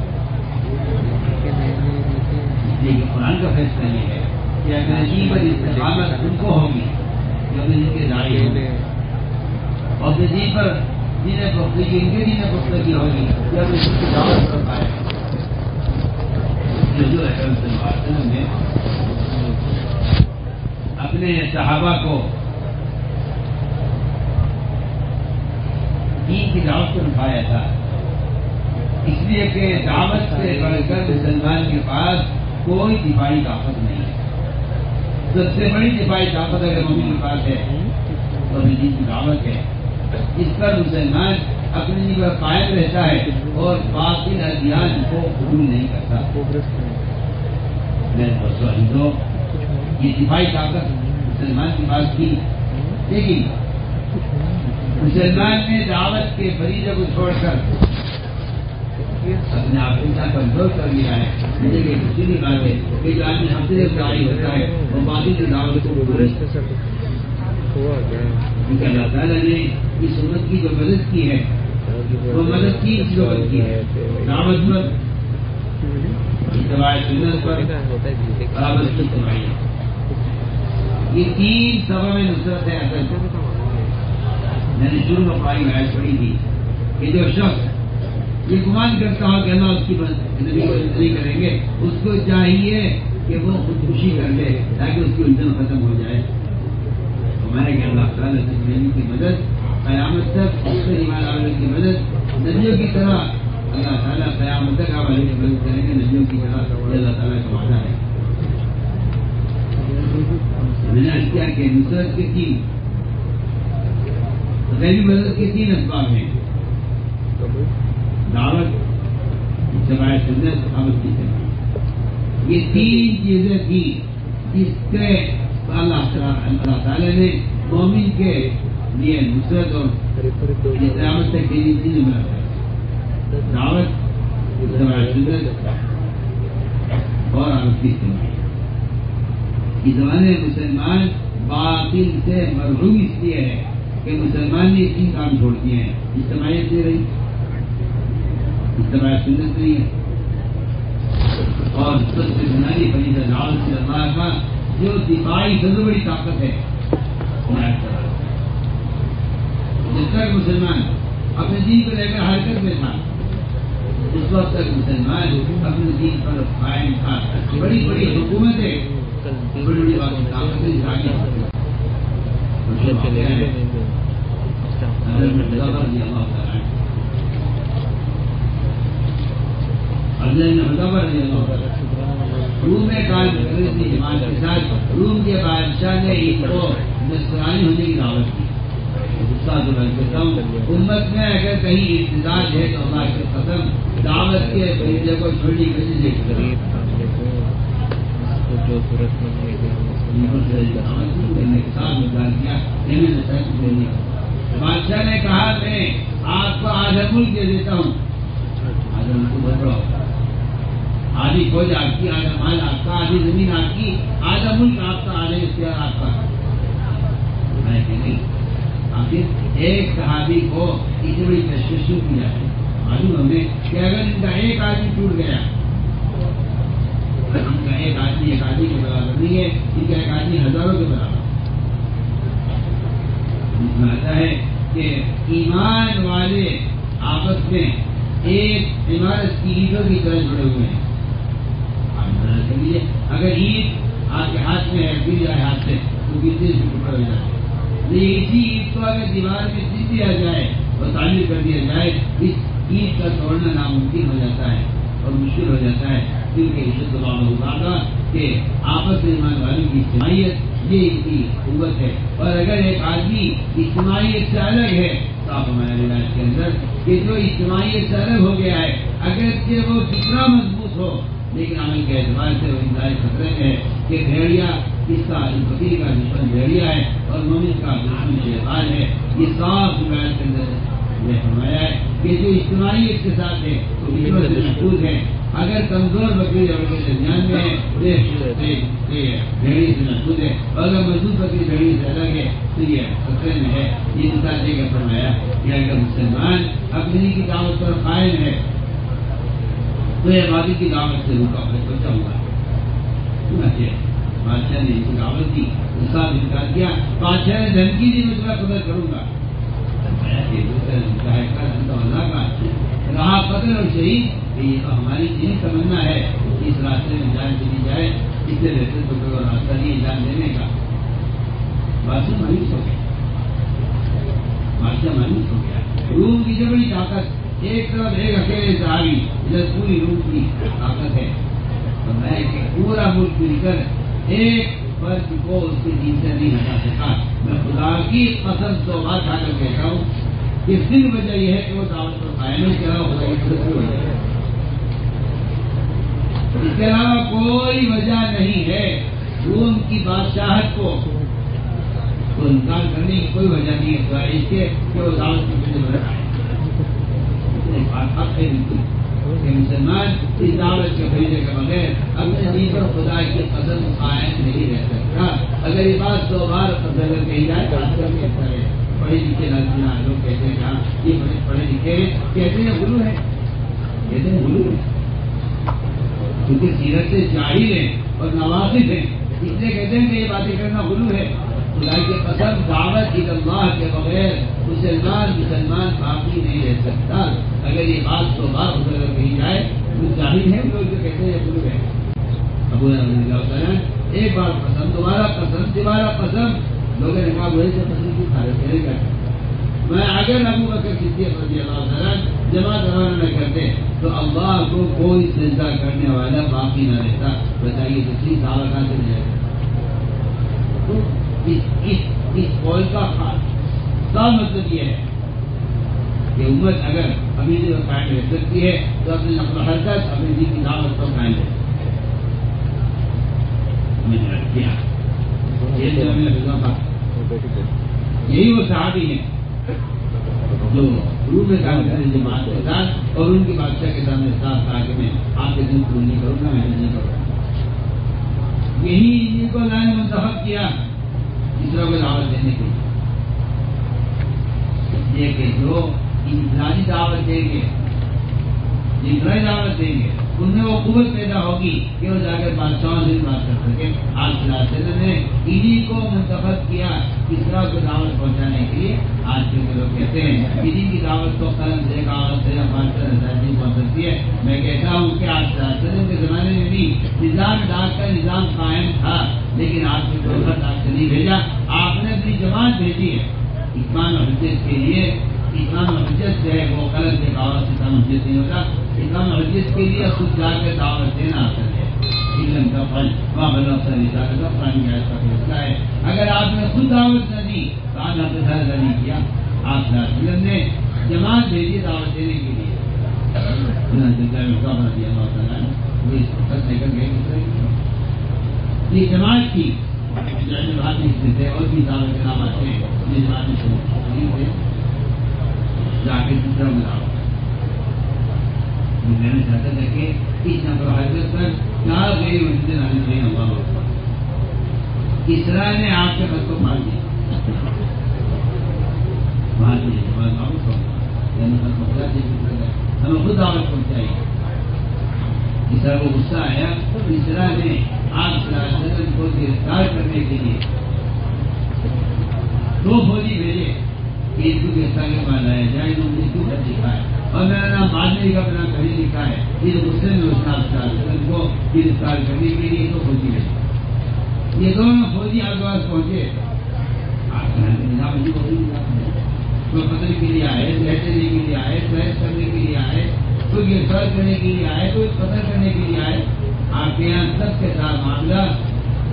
[SPEAKER 1] لیکن قرآن کا فیصلہ یہ ہے کہ اگر دین پر استقامت ان کو ہوگی جو ان کے داعی ہوں گے، اور دین پر دین پختگی ان کے دین پختگی ہوگی جب اس کی دعوت کر پائے. جو اکرم صلی اللہ علیہ وسلم نے اپنے صحابہ کو دین کی دعوت کو اٹھایا تھا، اس لیے کہ دعوت سے بڑھ کر مسلمان کے پاس کوئی دفاعی طاقت نہیں ہے. سب سے بڑی دفاعی طاقت اگر مومن کے پاس ہے تو دین کی دعوت ہے. اس پر مسلمان اپنی جگہ قائم رہتا ہے اور باطل ادیان کو قبول نہیں کرتا. یہ دفاعی طاقت مسلمان کے پاس تھی، لیکن مسلمان نے دعوت کے فریضے کو چھوڑ کر اپنے آپ کو کمزور کر لیا ہے. مجھے کہ دوسری بات ہے کہ جو آدمی ہم سے داعی ہوتا ہے وہ باطل کی دعوت کو کیونکہ اللہ تعالیٰ نے اس امت کی جو مدد کی ہے وہ مدد کی اس وقت کی ہے دعوت پر، اتباع سنت پر، برابر کی اتباعی. یہ تین سبب نصرت ہے. اصل میں نے شروع میں پڑھائی آیت پڑھی تھی کہ جو شخص یہ گمان کرتا ہو کہ اللہ اس کی زندگی کو نہیں کریں گے، اس کو چاہیے کہ وہ خودکشی کر لے تاکہ اس کی الجھن ختم ہو جائے. تو میں نے کہ اللہ تعالیٰ سے نبی کی مدد قیامت تک، اس پر ایمان والوں کی مدد نبیوں کی طرح اللہ تعالیٰ قیامت تک آپ والے کی مدد کریں گے نبیوں کی طرح. یہ اللہ تعالیٰ کا وعدہ ہے. میں نے کیا کہ نصرت کے تین غیبی مدد کے تین اسباب ہیں: دعوت، اتباع سنت، عمل کی طرف. یہ تین چیزیں تھیں جس سے اللہ تعالیٰ نے مومن کے لیے نصرت اور قیامت تک کے لیے تین بنا ہے: دعوت، اتباع سنت اور عمل کی طرف. اس زمانے میں مسلمان باطل سے محروم اس لیے ہے کہ مسلمان نے تین کام چھوڑ دیے ہیں: اجتماعیت نہیں رہی، اتباع سنت نہیں ہے، اور سب سے بنیادی فریضہ دعوت سے اللہ کا جو دفاعی سب سے بڑی طاقت ہے. جب تک مسلمان اپنے دین کو لے کر حرکت میں تھا اس وقت تک مسلمان اپنے دین پر قائم تھا. بڑی بڑی حکومتیں، بڑی بڑی طاقتیں روم میں کام کر رہی تھی جماعت کے ساتھ. روم کے بادشاہ نے اس کو نصرانی ہونے کی دعوت دی. استاد کہتا ہوں امت میں اگر کہیں ارتداد ہے تو اللہ کی قسم دعوت کے فریضے کو چھوڑنے کی وجہ سے
[SPEAKER 4] جو صورت
[SPEAKER 1] بادشاہ نے کہا میں آپ کو آدھا ملک دے دیتا ہوں. آدھا ملک بدلو، آدھی فوج آپ کی، آدھا مال آپ کا، آدھی زمین آپ کی، آدھا ملک آپ کا، آدھا اختیار آپ کا. میں کہ نہیں، آخر ایک صحابی کو اتنی بڑی تشویش کی جاتی ہے. معلوم ہمیں کہ اگر ان کا ایک آدمی ٹوٹ گیا، ان کا ایک آدمی کے برابر نہیں ہے، ان کا ایک آدمی ہزاروں کے برابر. اس میں آتا ہے کہ ایمان والے آپس میں ایک عمارت کی اینٹوں کی طرح جڑے ہوئے ہیں. آپ اندازہ کر لیجیے اگر اینٹ آپ کے ہاتھ میں ہے، گر جائے ہاتھ سے تو کتنے سے ٹکڑے ہو جاتے ہیں. لیکن اسی اینٹ کو اگر دیوار میں سیدھ دیا جائے اور تعمیر کر دیا جائے، اس اینٹ کا توڑنا ناممکن ہو جاتا ہے اور مشکل ہو جاتا ہے. کیونکہ عزت اللہ ہوگا کہ آپس میں ایمان والوں کی اجتماعیت یہ ان کی قوت ہے. اور اگر ایک آدمی اجتماعیت سے الگ ہے تو آپ ہمارے علاج کے اندر کہ جو اجتماعیت سے الگ ہو گیا ہے، اگرچہ وہ کتنا مضبوط ہو لیکن عمل کے اعتبار سے وہ انتہائی خطرے میں ہے. کہ بھیڑیا اس کا بکری کا دشمن بھیڑیا ہے اور مومن کا دشمن شیطان ہے. یہ صاف روایت کے اندر یہ فرمایا ہے کہ جو اجتماعیت کے ساتھ ہے وہ بچوں سے محفوظ ہے. اگر کمزور بکری اور کے درمیان میں ہے بھیڑی سے محفوظ ہے، اور اگر مضبوط بکری بھیڑی سے الگ ہے تو یہ خطرے میں ہے. یہ مثال دے کر فرمایا کہ اگر مسلمان اپنی کی دعوت پر قائم ہے تو یہ آبادی کی دعوت سے روکا بچا ہوا ہے. بادشاہ نے اس کی دعوت دی، انصاف انکار کیا. بادشاہ نے دھمکی دی، میں تمہیں قتل کروں گا. اللہ کا رہا قتل اور شہید، یہ تو ہماری دینی تمنا ہے. اس راستے میں جان چلی جائے، اس سے بہتر تو کوئی راستہ نہیں جان دینے کا. بادشاہ مایوس ہو گیا. روم کی جو بڑی طاقت، ایک طرف ایک اکیلے صحابی، ادھر پوری روم کی طاقت ہے. میں کہ پورا ملک مل کر ایک فرد کو اس کے دین سے نہیں ہٹا سکا. میں خدا کی قسم تو بات کھا کر کہتا ہوں کہ صرف وجہ یہ ہے کہ وہ دعوت پر قائم نہیں کرا ہوگا. اس کے علاوہ کوئی وجہ نہیں ہے. روم کی بادشاہت کو انکار کرنے کی کوئی وجہ نہیں ہے سوائے اس کے کہ وہ دعوت کی وجہ بنا ہے. حق ہے بالکل کہ مسلمان اس دعوت کے بھیجنے کے بغیر اپنے دین پر خدا کی قسم قائم نہیں رہ سکتا. اگر یہ بات 100 بار اگر کہی جائے تو آج کل کے پڑھے لکھے لوگ کہتے ہیں کہ یہ پڑھے لکھے کہتے ہیں غلو ہے، کہتے ہیں غلو ہے کیونکہ سیرت سے جاہل ہیں اور نواقف ہیں، اس لیے کہتے ہیں کہ یہ باتیں کرنا غلو ہے. خدا کی قسم دعوت اللہ کے بغیر مسلمان باقی نہیں رہ سکتا. اگر یہ بات 100 بار اگر کہی جائے تو ظاہر ہے لوگ جو کہتے ہیں غلو ہے. ابو رضی اللہ تعالیٰ ایک بار قسم دوبارہ قسم لوگوں نے کہا وہی سے قسم کی خارج کرے. میں اگر ابو بکر صدیق رضی اللہ تعالیٰ جماعت روانہ نہ کرتے تو اللہ کو کوئی سجدہ کرنے والا باقی نہ رہتا. بتائیے دوسری دعوت کہاں سے مل جائے گا. اس قول کا مطلب یہ ہے کہ امت اگر ابھی سے قائم رہ سکتی ہے تو اپنی نقل و حرکت اپنی دین کی دعوت پر قائم رہے. یہی وہ صحابی ہیں جو روم میں کام کرنے جماعت کے ساتھ اور ان کے بادشاہ کے سامنے ساتھ کہا کہ میں آپ کے دن پور نہیں کروں گا، میں نہیں کروں گا. یہی ان کو اللہ نے منتخب کیا دوسروں کو دعوت دینے کے لیے کہ جو انفرادی دعوت دیں گے، انفرادی دعوت دیں گے، ان میں وہ قوت پیدا ہوگی کہ وہ جا کر بادشاہوں سے بات کر سکے. آج فلاسفہ نے انہیں کو منتخب کیا اسرا کو دعوت پہنچانے کے لیے. آج کے لوگ کہتے ہیں انہیں کی دعوت تو قلم سے کاغذ سے نہیں پہنچ سکتی ہے. میں کہتا ہوں کہ آج فلاسفہ کے زمانے میں بھی نظام ڈاک کا نظام قائم تھا، لیکن آپ نے کوئی خط ڈاک سے نہیں بھیجا. آپ نے اپنی جماعت بھیجی ہے ایمان و حجت کے لیے. ایمان و حجت جو ہے وہ قلم سے کاغذ سے ایمان و حجت نہیں ہوتا. ایمان و حجت کے لیے خود جا کے دعوت دینا آسان ہے. علم کا پھل وہاں بلا کا پرانی آیت کا فیصلہ ہے. اگر آپ نے خود دعوت نہ دی تو آج آپ نے نہیں کیا. آپ صلی اللہ علیہ وسلم نے جماعت بھیجی دعوت دینے کے لیے. وہ اس وقت لے کر گئے یہ جماعت کی تھے اور بھی دعوت کے نام آتے ہیں یہ جماعت میں شریف تھے جا کے دوسرا ملاؤ میں نے چاہتا تھا کہ اس نمبر حضرت پر کیا گئی مسجد آنے چاہیے اللہ اسرا نے آپ کے خط کو مار دیا ہمیں خود دعوت پہنچائی. اس طرح کو غصہ آیا تو اسرا نے آپ صلی اللہ علیہ وسلم کو گرفتار کرنے کے لیے 2 فوجی بھیجے کہ اس کو گرفتار کے بعد لایا جائے انہوں نے کیوں خط لکھا ہے اور میرا نام بعد میں کا اپنا کہیں لکھا ہے. اس غصے میں اس صلی اللہ علیہ وسلم کو گرفتار کرنے کے لیے 2 فوجی بھیجے. یہ دونوں فوجی آپ کے پاس پہنچے کوئی قتل کے لیے آئے زہر دینے کے لیے آئے بحث کرنے کے لیے آئے کوئی گرفتار کرنے کے لیے آئے کوئی قتل کرنے کے لیے آئے. آپ کے یہاں سب کے ساتھ معاملہ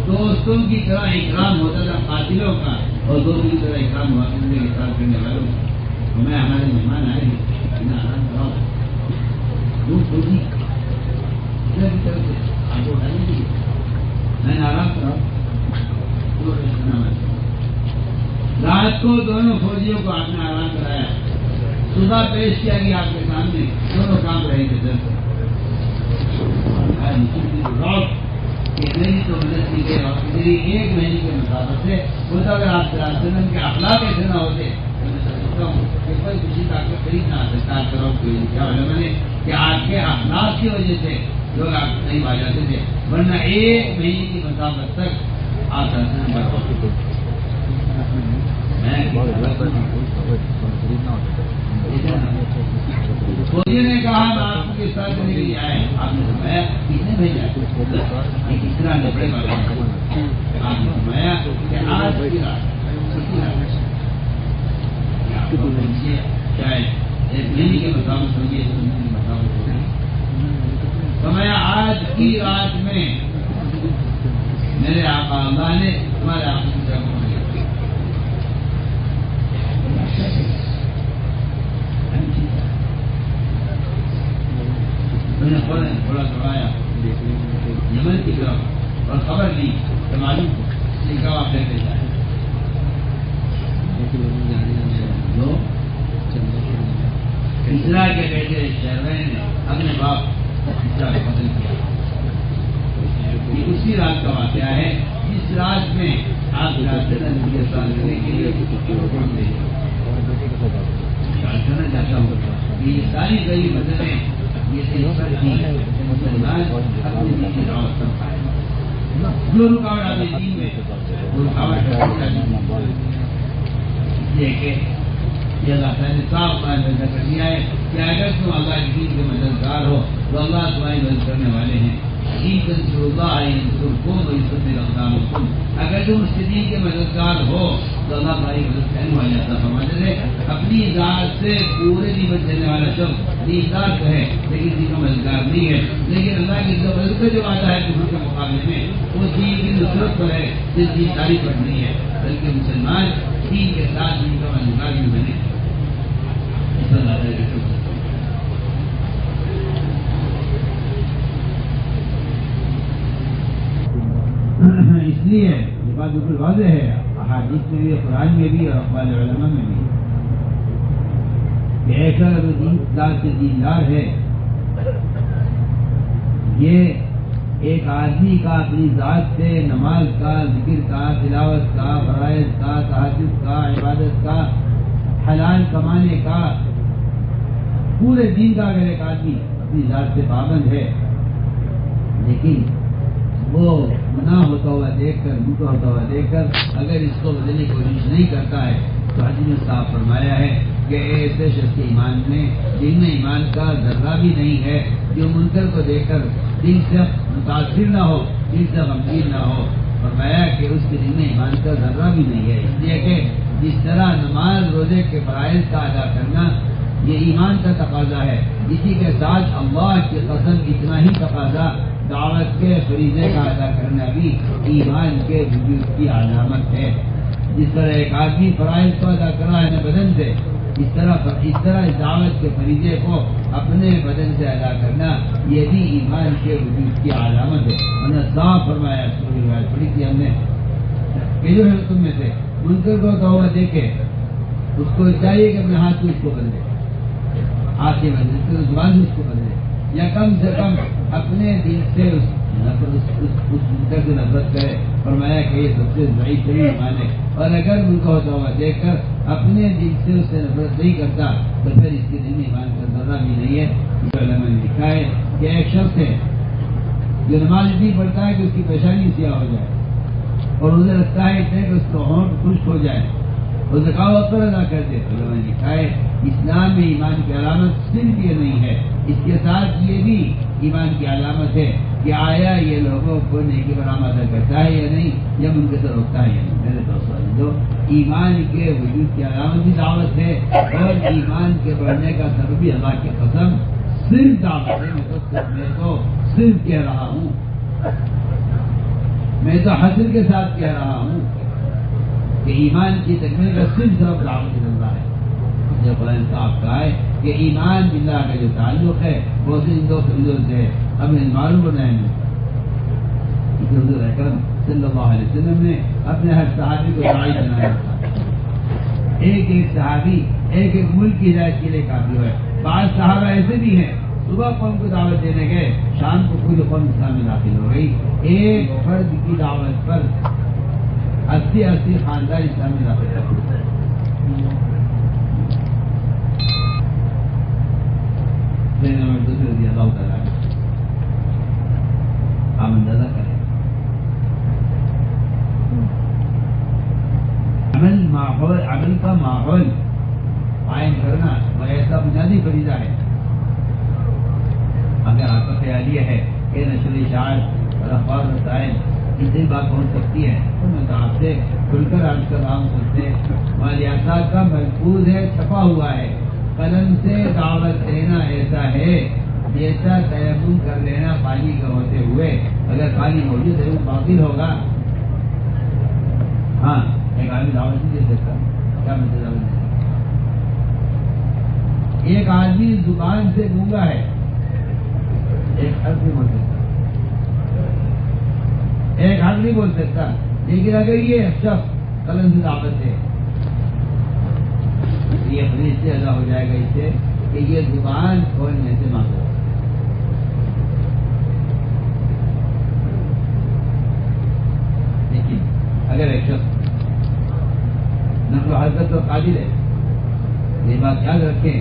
[SPEAKER 1] دوستوں کی طرح اکرام ہوتا تھا قاتلوں کا اور دوستوں کی طرح اکرام ہوا کرنے گرفتار کرنے والوں کا. ہمیں ہمارے مہمان آئے ہیں آرام کراؤ وہ فوجی کی طرف سے آپ کو اٹھانے کے لیے میں آرام کراؤ. رات کو دونوں فوجیوں کو آپ نے آرام کرایا. صبح پیش کیا گیا آپ کے سامنے دونوں کام رہے تھے دل اتنی تو مدد کی گئی اور اتنی 1 مہینے کے مسافت سے ہوتا اگر آپ صلی اللہ علیہ وسلم کے اخلاق ایسے نہ ہوتے تو میں سمجھتا ہوں کہ کوئی کسی طاقت قریب نہ آ سکتا کرو کوئی کیا علماء نے کہ آپ کے اخلاق کی وجہ سے لوگ آپ نہیں آ جاتے تھے ورنہ 1 مہینے کی مسافت تک آپ صلی اللہ علیہ وسلم فوجی نے کہا میں آپ کو کس طرح کرنے کے لیے آئے. آپ نے فرمایا کس نے بھیجا کس طرح کپڑے آپ نے فرمایا کہ آج کی رات شاید 1 مہینے کے مطابق ہوگی 2 مہینے کے مطابق ہوگی. فرمایا آج کی رات میں میرے آقا اللہ نے تمہارے آقا کی طرف میں نے تھوڑا دوڑایا یمن کی طرف اور خبر لی کہ معلوم لکھا آپ لے کے جائیں اسرا کے بیٹے شہرین نے اپنے باپ اسرا کو قتل کیا. یہ اسی رات کا واقعہ ہے جس رات میں آپ کرنے کے لیے کرنا چاہتا ہوں کہ یہ ساری غریب مددیں مسلمان اپنی دین کی دعوت کر پائے. جو رکاوٹ آتی دین میں وہ رکاوٹ اس لیے کہ یہ اللہ تعالیٰ نے صاف فیصلہ کر دیا ہے کہ اگر تم اللہ کے دین کے مددگار ہو تو اللہ تمہاری مدد کرنے والے ہیں. اگر تم اس دین کے مددگار ہو تو اللہ تمہاری مدد کرنے والے اللہ فرماتے ہیں. اپنی ذات سے پورے دیمت دینے والا شخص دیندار تو ہے لیکن دین کا مددگار نہیں ہے. لیکن اللہ کی مدد کا جو آتا ہے کفر کے مقابلے میں وہ دین کی نصرت پر ہے جس دینداری پر نہیں ہے بلکہ مسلمان دین کے ساتھ دین کا مددگار بھی بنے. اس لیے یہ بات بالکل واضح ہے احادیث میں بھی قرآن میں بھی اور اقوال علماء میں بھی کہ ایسا جو دین ذات سے دیندار ہے یہ ایک آدمی کا اپنی ذات سے نماز کا ذکر کا تلاوت کا فرائض کا تہجد کا عبادت کا حلال کمانے کا پورے دین کا اگر ایک آدمی اپنی ذات سے پابند ہے لیکن وہ گناہ ہوتا ہوا دیکھ کر جھوٹا ہوتا ہوا دیکھ کر اگر اس کو بدلنے کی کوشش نہیں کرتا ہے تو حدیث میں صاف فرمایا ہے کہ ایسے شخص کے ایمان میں دل میں ایمان کا ذرہ بھی نہیں ہے جو منکر کو دیکھ کر دل سے متاثر نہ ہو دل سے غمگین نہ ہو. فرمایا کہ اس کے دل میں ایمان کا ذرہ بھی نہیں ہے. اس لیے کہ جس طرح نماز روزے کے فرائض کا ادا کرنا یہ ایمان کا تقاضا ہے اسی کے ساتھ اللہ کی قسم اتنا ہی تقاضا دعوت کے فریضے کا ادا کرنا بھی ایمان کے وجود کی علامت ہے. جس طرح ایک آدمی فرائض کو ادا کر رہا ہے بدن سے، اس طرح دعوت کے فریضے کو اپنے بدن سے ادا کرنا یہ بھی ایمان کے وجود کی علامت ہے۔ انہوں نے صاف فرمایا، سوری روایت پڑھی تھی ہم نے کہ جو ہے تم میں سے منکر کو توبہ دیکھے اس کو چاہیے کہ اپنے ہاتھ کو اس کو بدلے، ہاتھ سے بدلے، زبان سے اس کو بدلے، یا کم سے کم اپنے دل سے اس منکر سے نفرت کرے۔ فرمایا کہ یہ سب سے ضعیف ایمان ہے، اور اگر ان کو توبہ دیکھ کر اپنے دل سے اس سے نفرت نہیں کرتا تو پھر اس کے دل میں ایمان کا ذرہ بھی نہیں ہے۔ علماء نے لکھا ہے کہ ایک شخص ہے جو نماز اتنی پڑھتا ہے کہ اس کی پیشانی سیاہ ہو جائے اور اسے لگتا ہے کہ اس کا ہونٹ خشک ہو جائے، وہ زکوٰۃ وقت پر ادا کر دے۔ علماء نے لکھا ہے اسلام میں ایمان کی علامت صرف یہ نہیں ہے، اس کے ساتھ یہ بھی ایمان کی علامت ہے کہ آیا یہ لوگوں کو نیکی پر آمادہ کرتا ہے یا نہیں، یا ان کے ساتھ روکتا ہے یا نہیں۔ میرے دوستوں جو ایمان کے وجود کی علامت بھی دعوت ہے، اور ایمان کے بڑھنے کا سبب بھی اللہ کی قسم صرف دعوت ہے۔ میں تو صرف کہہ رہا ہوں، میں تو حسر کے ساتھ کہہ رہا ہوں کہ ایمان کی تکمیل کا صرف دعوت اللہ ہے۔ جب قرآن صاحب کہا ہے کہ ایمان باللہ کا جو تعلق ہے وہ ان دو فریضوں سے ہے، ہمیں معلوم ہونا ہے کہ حضور اکرم صلی اللہ علیہ وسلم نے اپنے ہر صحابی کو داعی بنایا تھا۔ ایک صحابی ایک ملک کی ہدایت کے لیے کافی ہے۔ بعض صحابہ ایسے بھی ہیں صبح قوم کو دعوت دینے گئے، شام کو پوری قوم اسلام میں داخل ہو گئی۔ ایک فرد کی دعوت پر 80 خاندان اسلام میں داخل ہو گئے۔ دوسرے رضی اللہ تعالیٰ آپ اندازہ کریں، عمل کا ماحول قائم کرنا وہ ایسا بنیادی فریضہ ہے۔ اگر آپ کا خیال یہ ہے کہ نشر اشاعت اور اخبار رسائل اس سے بات پہنچ سکتی ہے تو میں تو آپ سے کھل کر آج کا کام کرتے مالیات کا محفوظ ہے، چھپا ہوا ہے۔ قلم سے دعوت دینا ایسا ہے جیسا تیمم کر لینا پانی کا ہوتے ہوئے، اگر پانی موجود ہے وہ باطل ہوگا۔ ہاں ایک آدمی دعوت نہیں دے سکتا، کیا مطلب دعوت دے سکتا؟ ایک آدمی زبان سے گونگا ہے، ایک حرف نہیں بول سکتا، ایک حرف نہیں بول سکتا، لیکن اگر یہ شخص قلم سے دعوت دے یہ اپنے سے ادا ہو جائے گا اس سے کہ یہ زبان کھولنے سے مانگو۔ لیکن اگر ایک شخص نقل و حرکت تو قابل ہے، یہ بات یاد رکھیں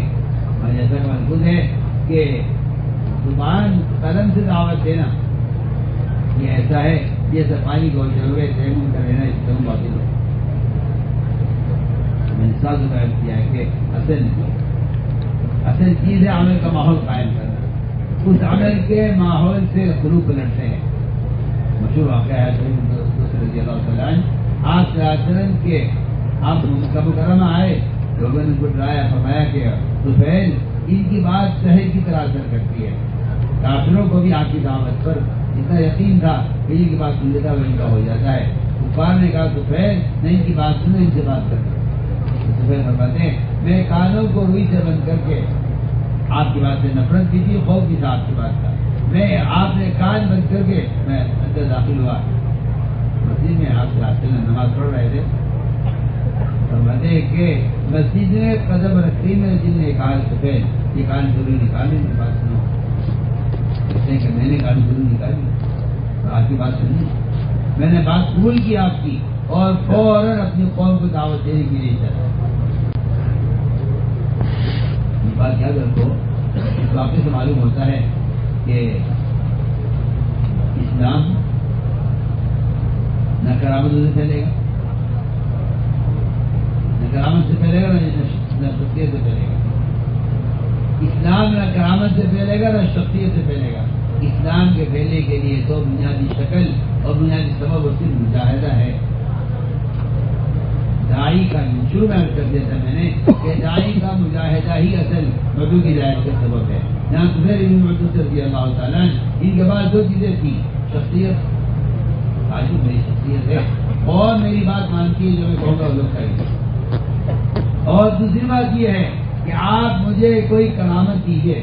[SPEAKER 1] اور جیسا کہ محفوظ ہے کہ زبان قلم سے دعوت دینا یہ ایسا ہے جیسے پانی کو جلوے تیمم کر لینا اس سے باطل ہو۔ میں نے ساتھ بیان کیا ہے کہ اصل چیز ہے عمل کا ماحول قائم کرنا، اس عمل کے ماحول سے قلوب پلٹتے ہیں۔ مشہور واقعہ ہے دوسرے رضی اللہ تعالیٰ عنہ، آپ صلی اللہ علیہ وسلم کے آپ مکہ مکرمہ آئے، لوگوں نے کو ڈرایا، فرمایا کہ طفیل ان کی بات شہر کی طرح اثر کرتی ہے۔ کافروں کو بھی آپ کی دعوت پر اتنا یقین تھا کہ ان کی بات سن لیتا وہ ان کا ہو جاتا ہے۔ کفار نے کہا طفیل نہیں ان کی بات سنو، ان سے بات کرتے فرماتے ہیں میں کانوں کو روئی سے بند کر کے آپ کی بات سے نفرت بھی تھی، خوف بھی تھا آپ کی بات کا، میں آپ نے کان بند کر کے میں اندر داخل ہوا مسجد میں، آپ سے نماز پڑھ رہے تھے، فرماتے ہیں کہ مسجد میں قدم رکھتی میں جن نے کہا سفید یہ کان ضروری نکالی بات سنو، کہتے ہیں کہ میں نے کان ضرور نکالی، آپ کی بات سنی، میں نے بات قبول کی آپ کی اور فوراً اپنی قوم کو دعوت دینے کے لیے چلا۔ یہ بات یاد رکھو، اس واقعے سے معلوم ہوتا ہے کہ اسلام نہ کرامت سے پھیلے گا، نہ کرامت سے پھیلے گا نہ شخصیت سے پھیلے گا۔ اسلام نہ کرامت سے پھیلے گا نہ شخصیت سے پھیلے گا۔ اسلام کے پھیلنے کے لیے تو بنیادی شکل اور بنیادی سبب اور صرف مجاہدہ ہے۔ داعی کا شروع میں کر دیا تھا میں نے کہ داعی کا مجاہدہ ہی اصل مدعو کی ہدایت کا سبب ہے۔ یہاں زبیر بن معتز رضی اللہ تعالیٰ ان کے بعد دو چیزیں تھیں، شخصیت، آج میری شخصیت ہے اور میری بات مانتی ہے، جو میں کہوں گا وہ لوگ کریں گے۔ اور دوسری بات یہ ہے کہ آپ مجھے کوئی کرامت دیجیے،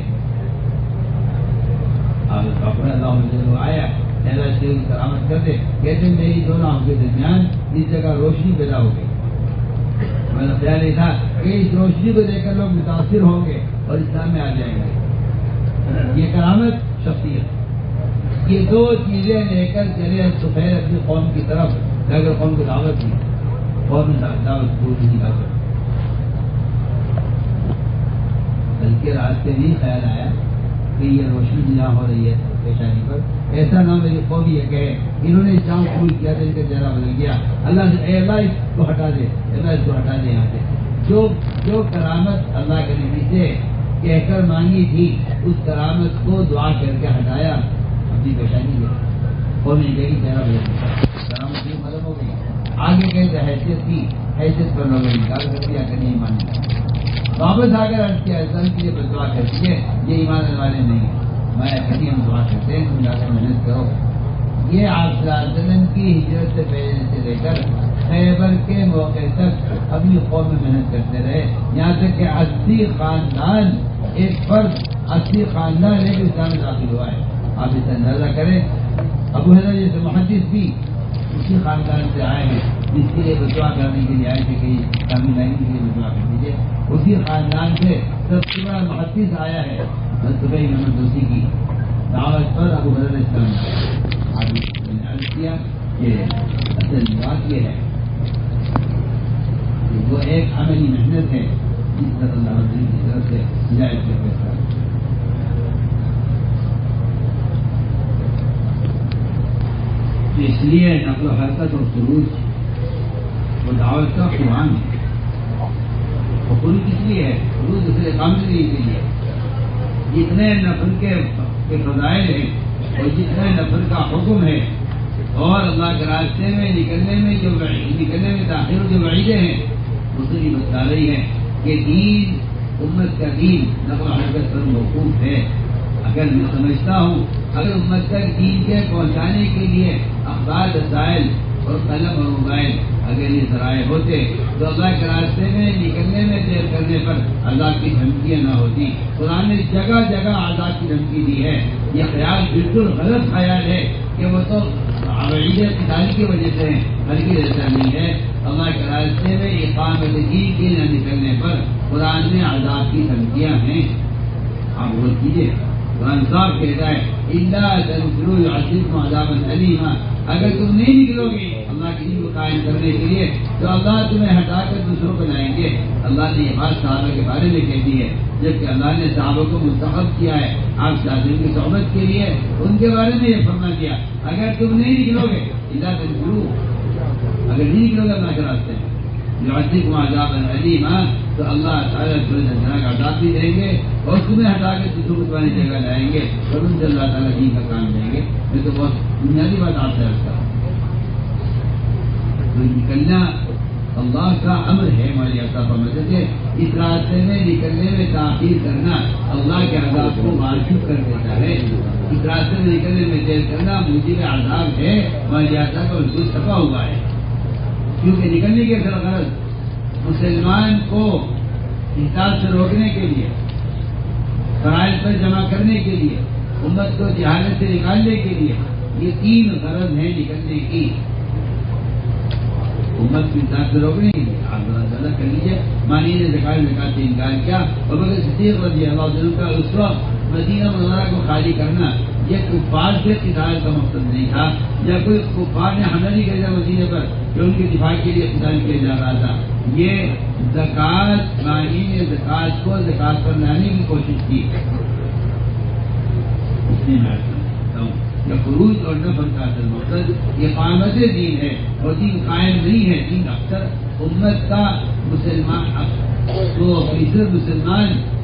[SPEAKER 1] آپ اپنا اللہ مجھے وہ آیا اللہ سے کرامت کر دے، کہتے میری دونوں آنکھوں کے درمیان اس جگہ روشنی پیدا ہو گئی۔ میرا خیال یہ تھا کہ اس روشنی کو دیکھ کر لوگ متاثر ہوں گے اور اسلام میں آ جائیں گے۔ یہ کرامت، شخصیت، یہ دو چیزیں لے کر چلے سفید اپنی قوم کی طرف، اگر قوم کو دعوت دی، قوم دعوت پوری نہیں کر سکتی۔ بلکہ رات سے نہیں خیال آیا کہ یہ روشنی جہاں ہو رہی ہے پیشانی پر، ایسا نہ میری قوم یہ کہے انہوں نے اسلام قبول کیا تھا، ان کا چہرہ بدل گیا، اللہ سے اے اللہ اس کو ہٹا دے، اللہ اس کو ہٹا دے یہاں سے۔ جو کرامت اللہ کے نبی سے کہہ کر مانگی تھی، اس کرامت کو دعا کر کے ہٹایا اپنی پیشانی میں، قوم نے کہی چہرہ بدل گیا، کرامت بھی ختم ہو گئی۔ آگے کہتے حیثیت تھی، حیثیت پر لوگوں نے انکار کر دیا کہ نہیں ماننا۔ واپس آ کر عرض کیا اسلام کے لیے بدعا کرتی ہے، یہ ایمان والے نہیں ہیں۔ میں کہیں ہم دعا کرتے ہیں، تم جا کر محنت کرو۔ یہ آپ صلی اللہ علیہ وسلم کی ہجرت سے پہلے سے لے کر خیبر کے موقع تک اپنی قوم میں محنت کرتے رہے، یہاں تک کہ 80 خاندان، ایک فرد 80 خاندان ایک اسلام میں داخل ہوا ہے۔ آپ اس سے اندازہ کریں، ابو حریرہ جیسے محدث بھی اسی خاندان سے آئے ہیں، جس کے لیے بدعا کرنے کے لیے آئے تھے کہ کامیابی لانے کے لیے بدعا کر دیجیے۔ اسی خاندان سے سب سے بڑا محدث آیا ہے، صبح محمد دوسی کی دعوت پر ابو حریرہ اسلام آگے میں نے عرض کیا کہ اصل بات یہ ہے کہ وہ ایک عملی محنت ہے جس طرح اللہ علیہ کی طرف سے ہدایت کا فیصلہ۔ اس لیے نقل و حرکت اور خروج وہ دعوت کا قرآن ہے۔ اور خروج کس لیے ہے؟ خروج دوسرے کام کے لیے۔ جتنے نفل کے فضائل ہیں اور جتنے نفل کا حکم ہے اور اللہ کے راستے میں نکلنے میں تاخیر جو وعیدیں ہیں، اس سے یہ بتا رہی ہے کہ دین، امت کا دین نقل و حرکت پر موقوف ہے۔ اگر میں سمجھتا ہوں اگر امت تک دین کے پہنچانے کے لیے اخبار، رسائل اور قلم اور موبائل اگر یہ ذرائع ہوتے تو اللہ کے راستے میں نکلنے میں دیر کرنے پر عذاب کی دھمکیاں نہ ہوتی۔ قرآن نے جگہ جگہ عذاب کی دھمکی دی ہے۔ یہ خیال بالکل غلط خیال ہے کہ وہ تو عقیدت قتال کی وجہ سے ہیں، بلکہ ایسا نہیں ہے۔ اللہ کے راستے میں اقامت دین کے نہ نکلنے پر قرآن میں عذاب کی دھمکیاں ہیں۔ آپ غور کیجیے، قرآن صاحب کہتا ہے اِلَّا تَنْفِرُوا يُعَذِّبْكُمْ عَذَابًا أَلِيمًا، اگر تم نہیں نکلو گے اللہ کے دین کو قائم کرنے کے لیے تو اللہ تمہیں ہٹا کر دوسروں کو لائیں گے۔ اللہ نے یہ بات صحابہ کے بارے میں کہہ دی ہے، جبکہ اللہ نے صحابہ کو منتخب کیا ہے آپ صحابہ کی صحبت کے لیے، ان کے بارے میں یہ فرما دیا اگر تم نہیں نکلو گے اِلَّا تَنْفِرُوا، اگر نہیں نکلو گے اللہ کے راستے میں يُعَذِّبْكُمْ عَذَابًا أَلِيمًا تو اللہ تعالیٰ تمہیں دردناک عذاب بھی دیں گے اور تمہیں ہٹا کے دوسروں کو تمہاری جگہ لائیں گے اور ان سے اللہ تعالیٰ دین کا کام دیں گے۔ میں تو بہت بنیادی بات آپ سے عرض کرتا ہوں، تو نکلنا اللہ کا امر ہے ہماری عطا فرماتے تھے۔ اس راستے میں نکلنے میں تاخیر کرنا اللہ کے عذاب کو واجب کر دیتا ہے۔ اس راستے میں نکلنے میں دیر کرنا موجب عذاب ہے، ہماری عطا کا اس کو چھپا ہوا ہے۔ کیونکہ نکلنے کے اصل غرض مسلمان کو حساب سے روکنے کے لیے، فرائض پر جمع کرنے کے لیے، امت کو جہالت سے نکالنے کے لیے، یہ 3 غرض ہیں نکلنے کی۔ امت کو حساب سے روکنے کے لیے آپ زیادہ کر لیجیے، مانی نے زکات سے انکار کیا اور بغیر صدیق رضی اللہ عنہ کا اس وقت مدینہ منورہ کو خالی کرنا، یہ کفار سے قتال کا مقصد نہیں تھا، یا کوئی کفار نے حملہ نہیں کیا مدینے پر کہ ان کے دفاع کے لیے قتال کیا جا رہا تھا۔ یہ زکات، مانی نے زکات کو زکات پر لانے کی کوشش کی۔ اس لیے میں سمجھتا ہوں کہ خروج اور نفل کا اصل مقصد اقامت دین ہے، اور دین قائم نہیں ہے۔ دین اکثر امت کا مسلمان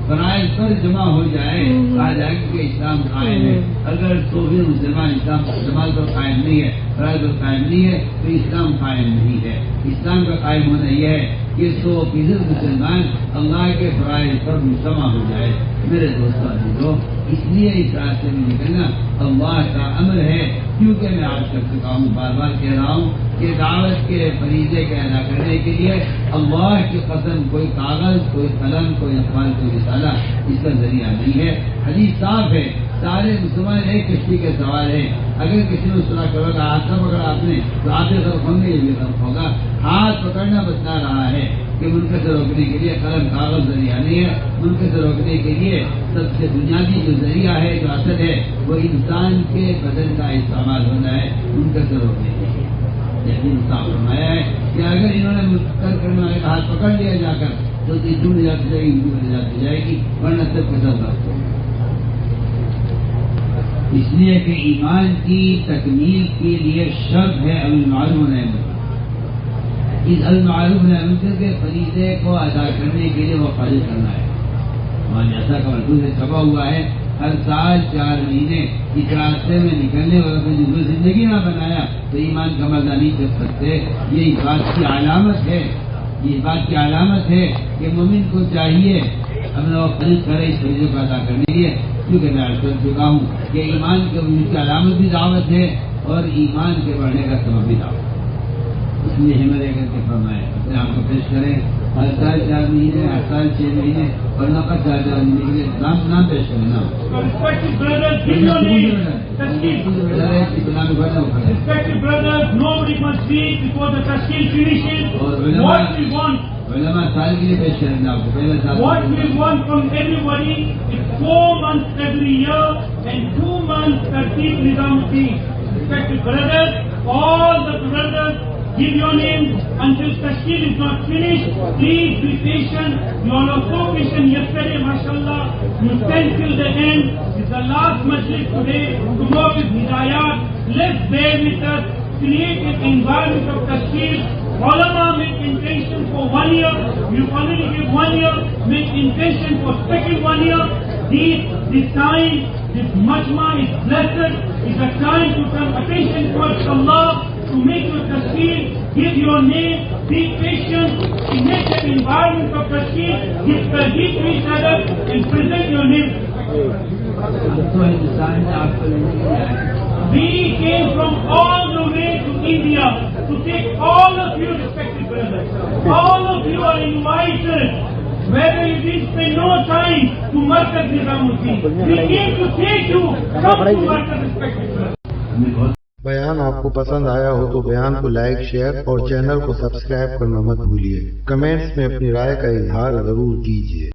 [SPEAKER 1] فرائض پر جمع ہو جائے، کہا جائے کہ اسلام قائم ہے۔ اگر تو بھی مسلمان اسلام جماعت پر قائم نہیں ہے، فرائض پر قائم نہیں ہے، تو اسلام قائم نہیں ہے۔ اسلام کا قائم ہونا یہ ہے کہ 100% مسلمان اللہ کے فرائض پر مجتمع ہو جائے. میرے دوستوں عزیزو، اس لیے اس راستے میں نکلنا اللہ کا امر ہے. کیونکہ میں آج کر چکا ہوں، بار بار کہہ رہا ہوں کہ دعوت کے فریضے کا ادا کرنے کے لیے اللہ کی قسم کوئی کاغذ، کوئی قلم، کوئی اخبار، کوئی رسالہ اس کا ذریعہ نہیں ہے. حدیث صاف ہے، سارے مسلمان ایک کشتی کے سوار ہیں. اگر کسی نے اس طرح کرو گا، ہاتھ نہ پکڑا آپ نے تو آپ یہ غرق ہوں گے، یہ بھی غرق ہوگا. ہاتھ پکڑنا بتلا رہا ہے کہ منکر سے روکنے کے لیے قلم کاغذ ذریعہ نہیں ہے. منکر سے روکنے کے لیے سب سے بنیادی جو ذریعہ ہے، جو اصل ہے، وہ انسان کے بدن کا استعمال ہونا ہے منکر سے روکنے کے لیے. یعنی صاف فرمایا ہے کہ اگر انہوں نے منکر کرنے والے کا ہاتھ پکڑ لیا جا کر تو ہندو نجات ہو جائے گی، ہندو نجات ہو جائے گی، ورنہ سب کے سب رکھ. اس لیے کہ ایمان کی تکمیل کے لیے شرط ہے المعروف و نہی عن المنکر. اس المعروف و نہی عن المنکر کے فریضے کو ادا کرنے کے لیے وہ فارغ کرنا ہے. اور جیسا کہ مردوں سے چھپا ہوا ہے، ہر سال 4 مہینے اس راستے میں نکلنے والا کو جس نے زندگی نہ بنایا تو ایمان کا مزہ نہیں کر سکتے. یہ اس بات کی علامت ہے، یہ اس بات کی علامت ہے کہ مومن کو چاہیے اپنا وہ فریض کرے اس فریضے کو ادا کرنے کے لیے. کیونکہ میں عرض کر چکا ہوں کہ ایمان کے وجود کی علامت بھی دعوت ہے اور ایمان کے بڑھنے کا سبب بھی دعوت ہے. اس لیے ہمت کر کے فرمائے اپنے آپ کو پیش کریں. ہر سال 4 مہینے، ہر سال 6 مہینے اور نقد 4 مہینے کے لیے نام پیش کریں. نام
[SPEAKER 3] Respected brothers, give your name. Respected brothers, nobody must speak before the tashkil finishes. What we want,
[SPEAKER 1] علماء سال کے لیے پیش کریں گے آپ کو. پہلے سال
[SPEAKER 3] what we want from everybody is 4 months every year and 2 months Tartib Nizamuddin. Respected brothers, all the brothers, give your name until tashkil is not finished. Please be patient. You all are so patient yesterday, mashallah. You stand till the end. It's the last majlis today. Tomorrow is Hidayat. Let's bear with us. Create an environment of tashkil. Ulama make intention for 1 year. You already give 1 year. Make intention for second 1 year. This time, this majma is blessed. It's a time to turn attention towards Allah, to make your tashkil. Give your name. Be patient. Make an environment of tashkil. Give targeet to each other and present your name.
[SPEAKER 1] تو ہندوستان میں آپ کو لینے کے لیے آئے.
[SPEAKER 3] We came from all the way to India to take all of you, respected brothers. All of you are invited. Whether you didn't spend no time to Markaz Nizamuddin, we came to take you. Come to Markaz, respected brothers.
[SPEAKER 2] بیان آپ کو پسند آیا ہو تو بیان کو like, share اور channel کو سبسکرائب کرنا مت بھولیے. کمنٹس میں اپنی رائے کا اظہار ضرور کیجیے.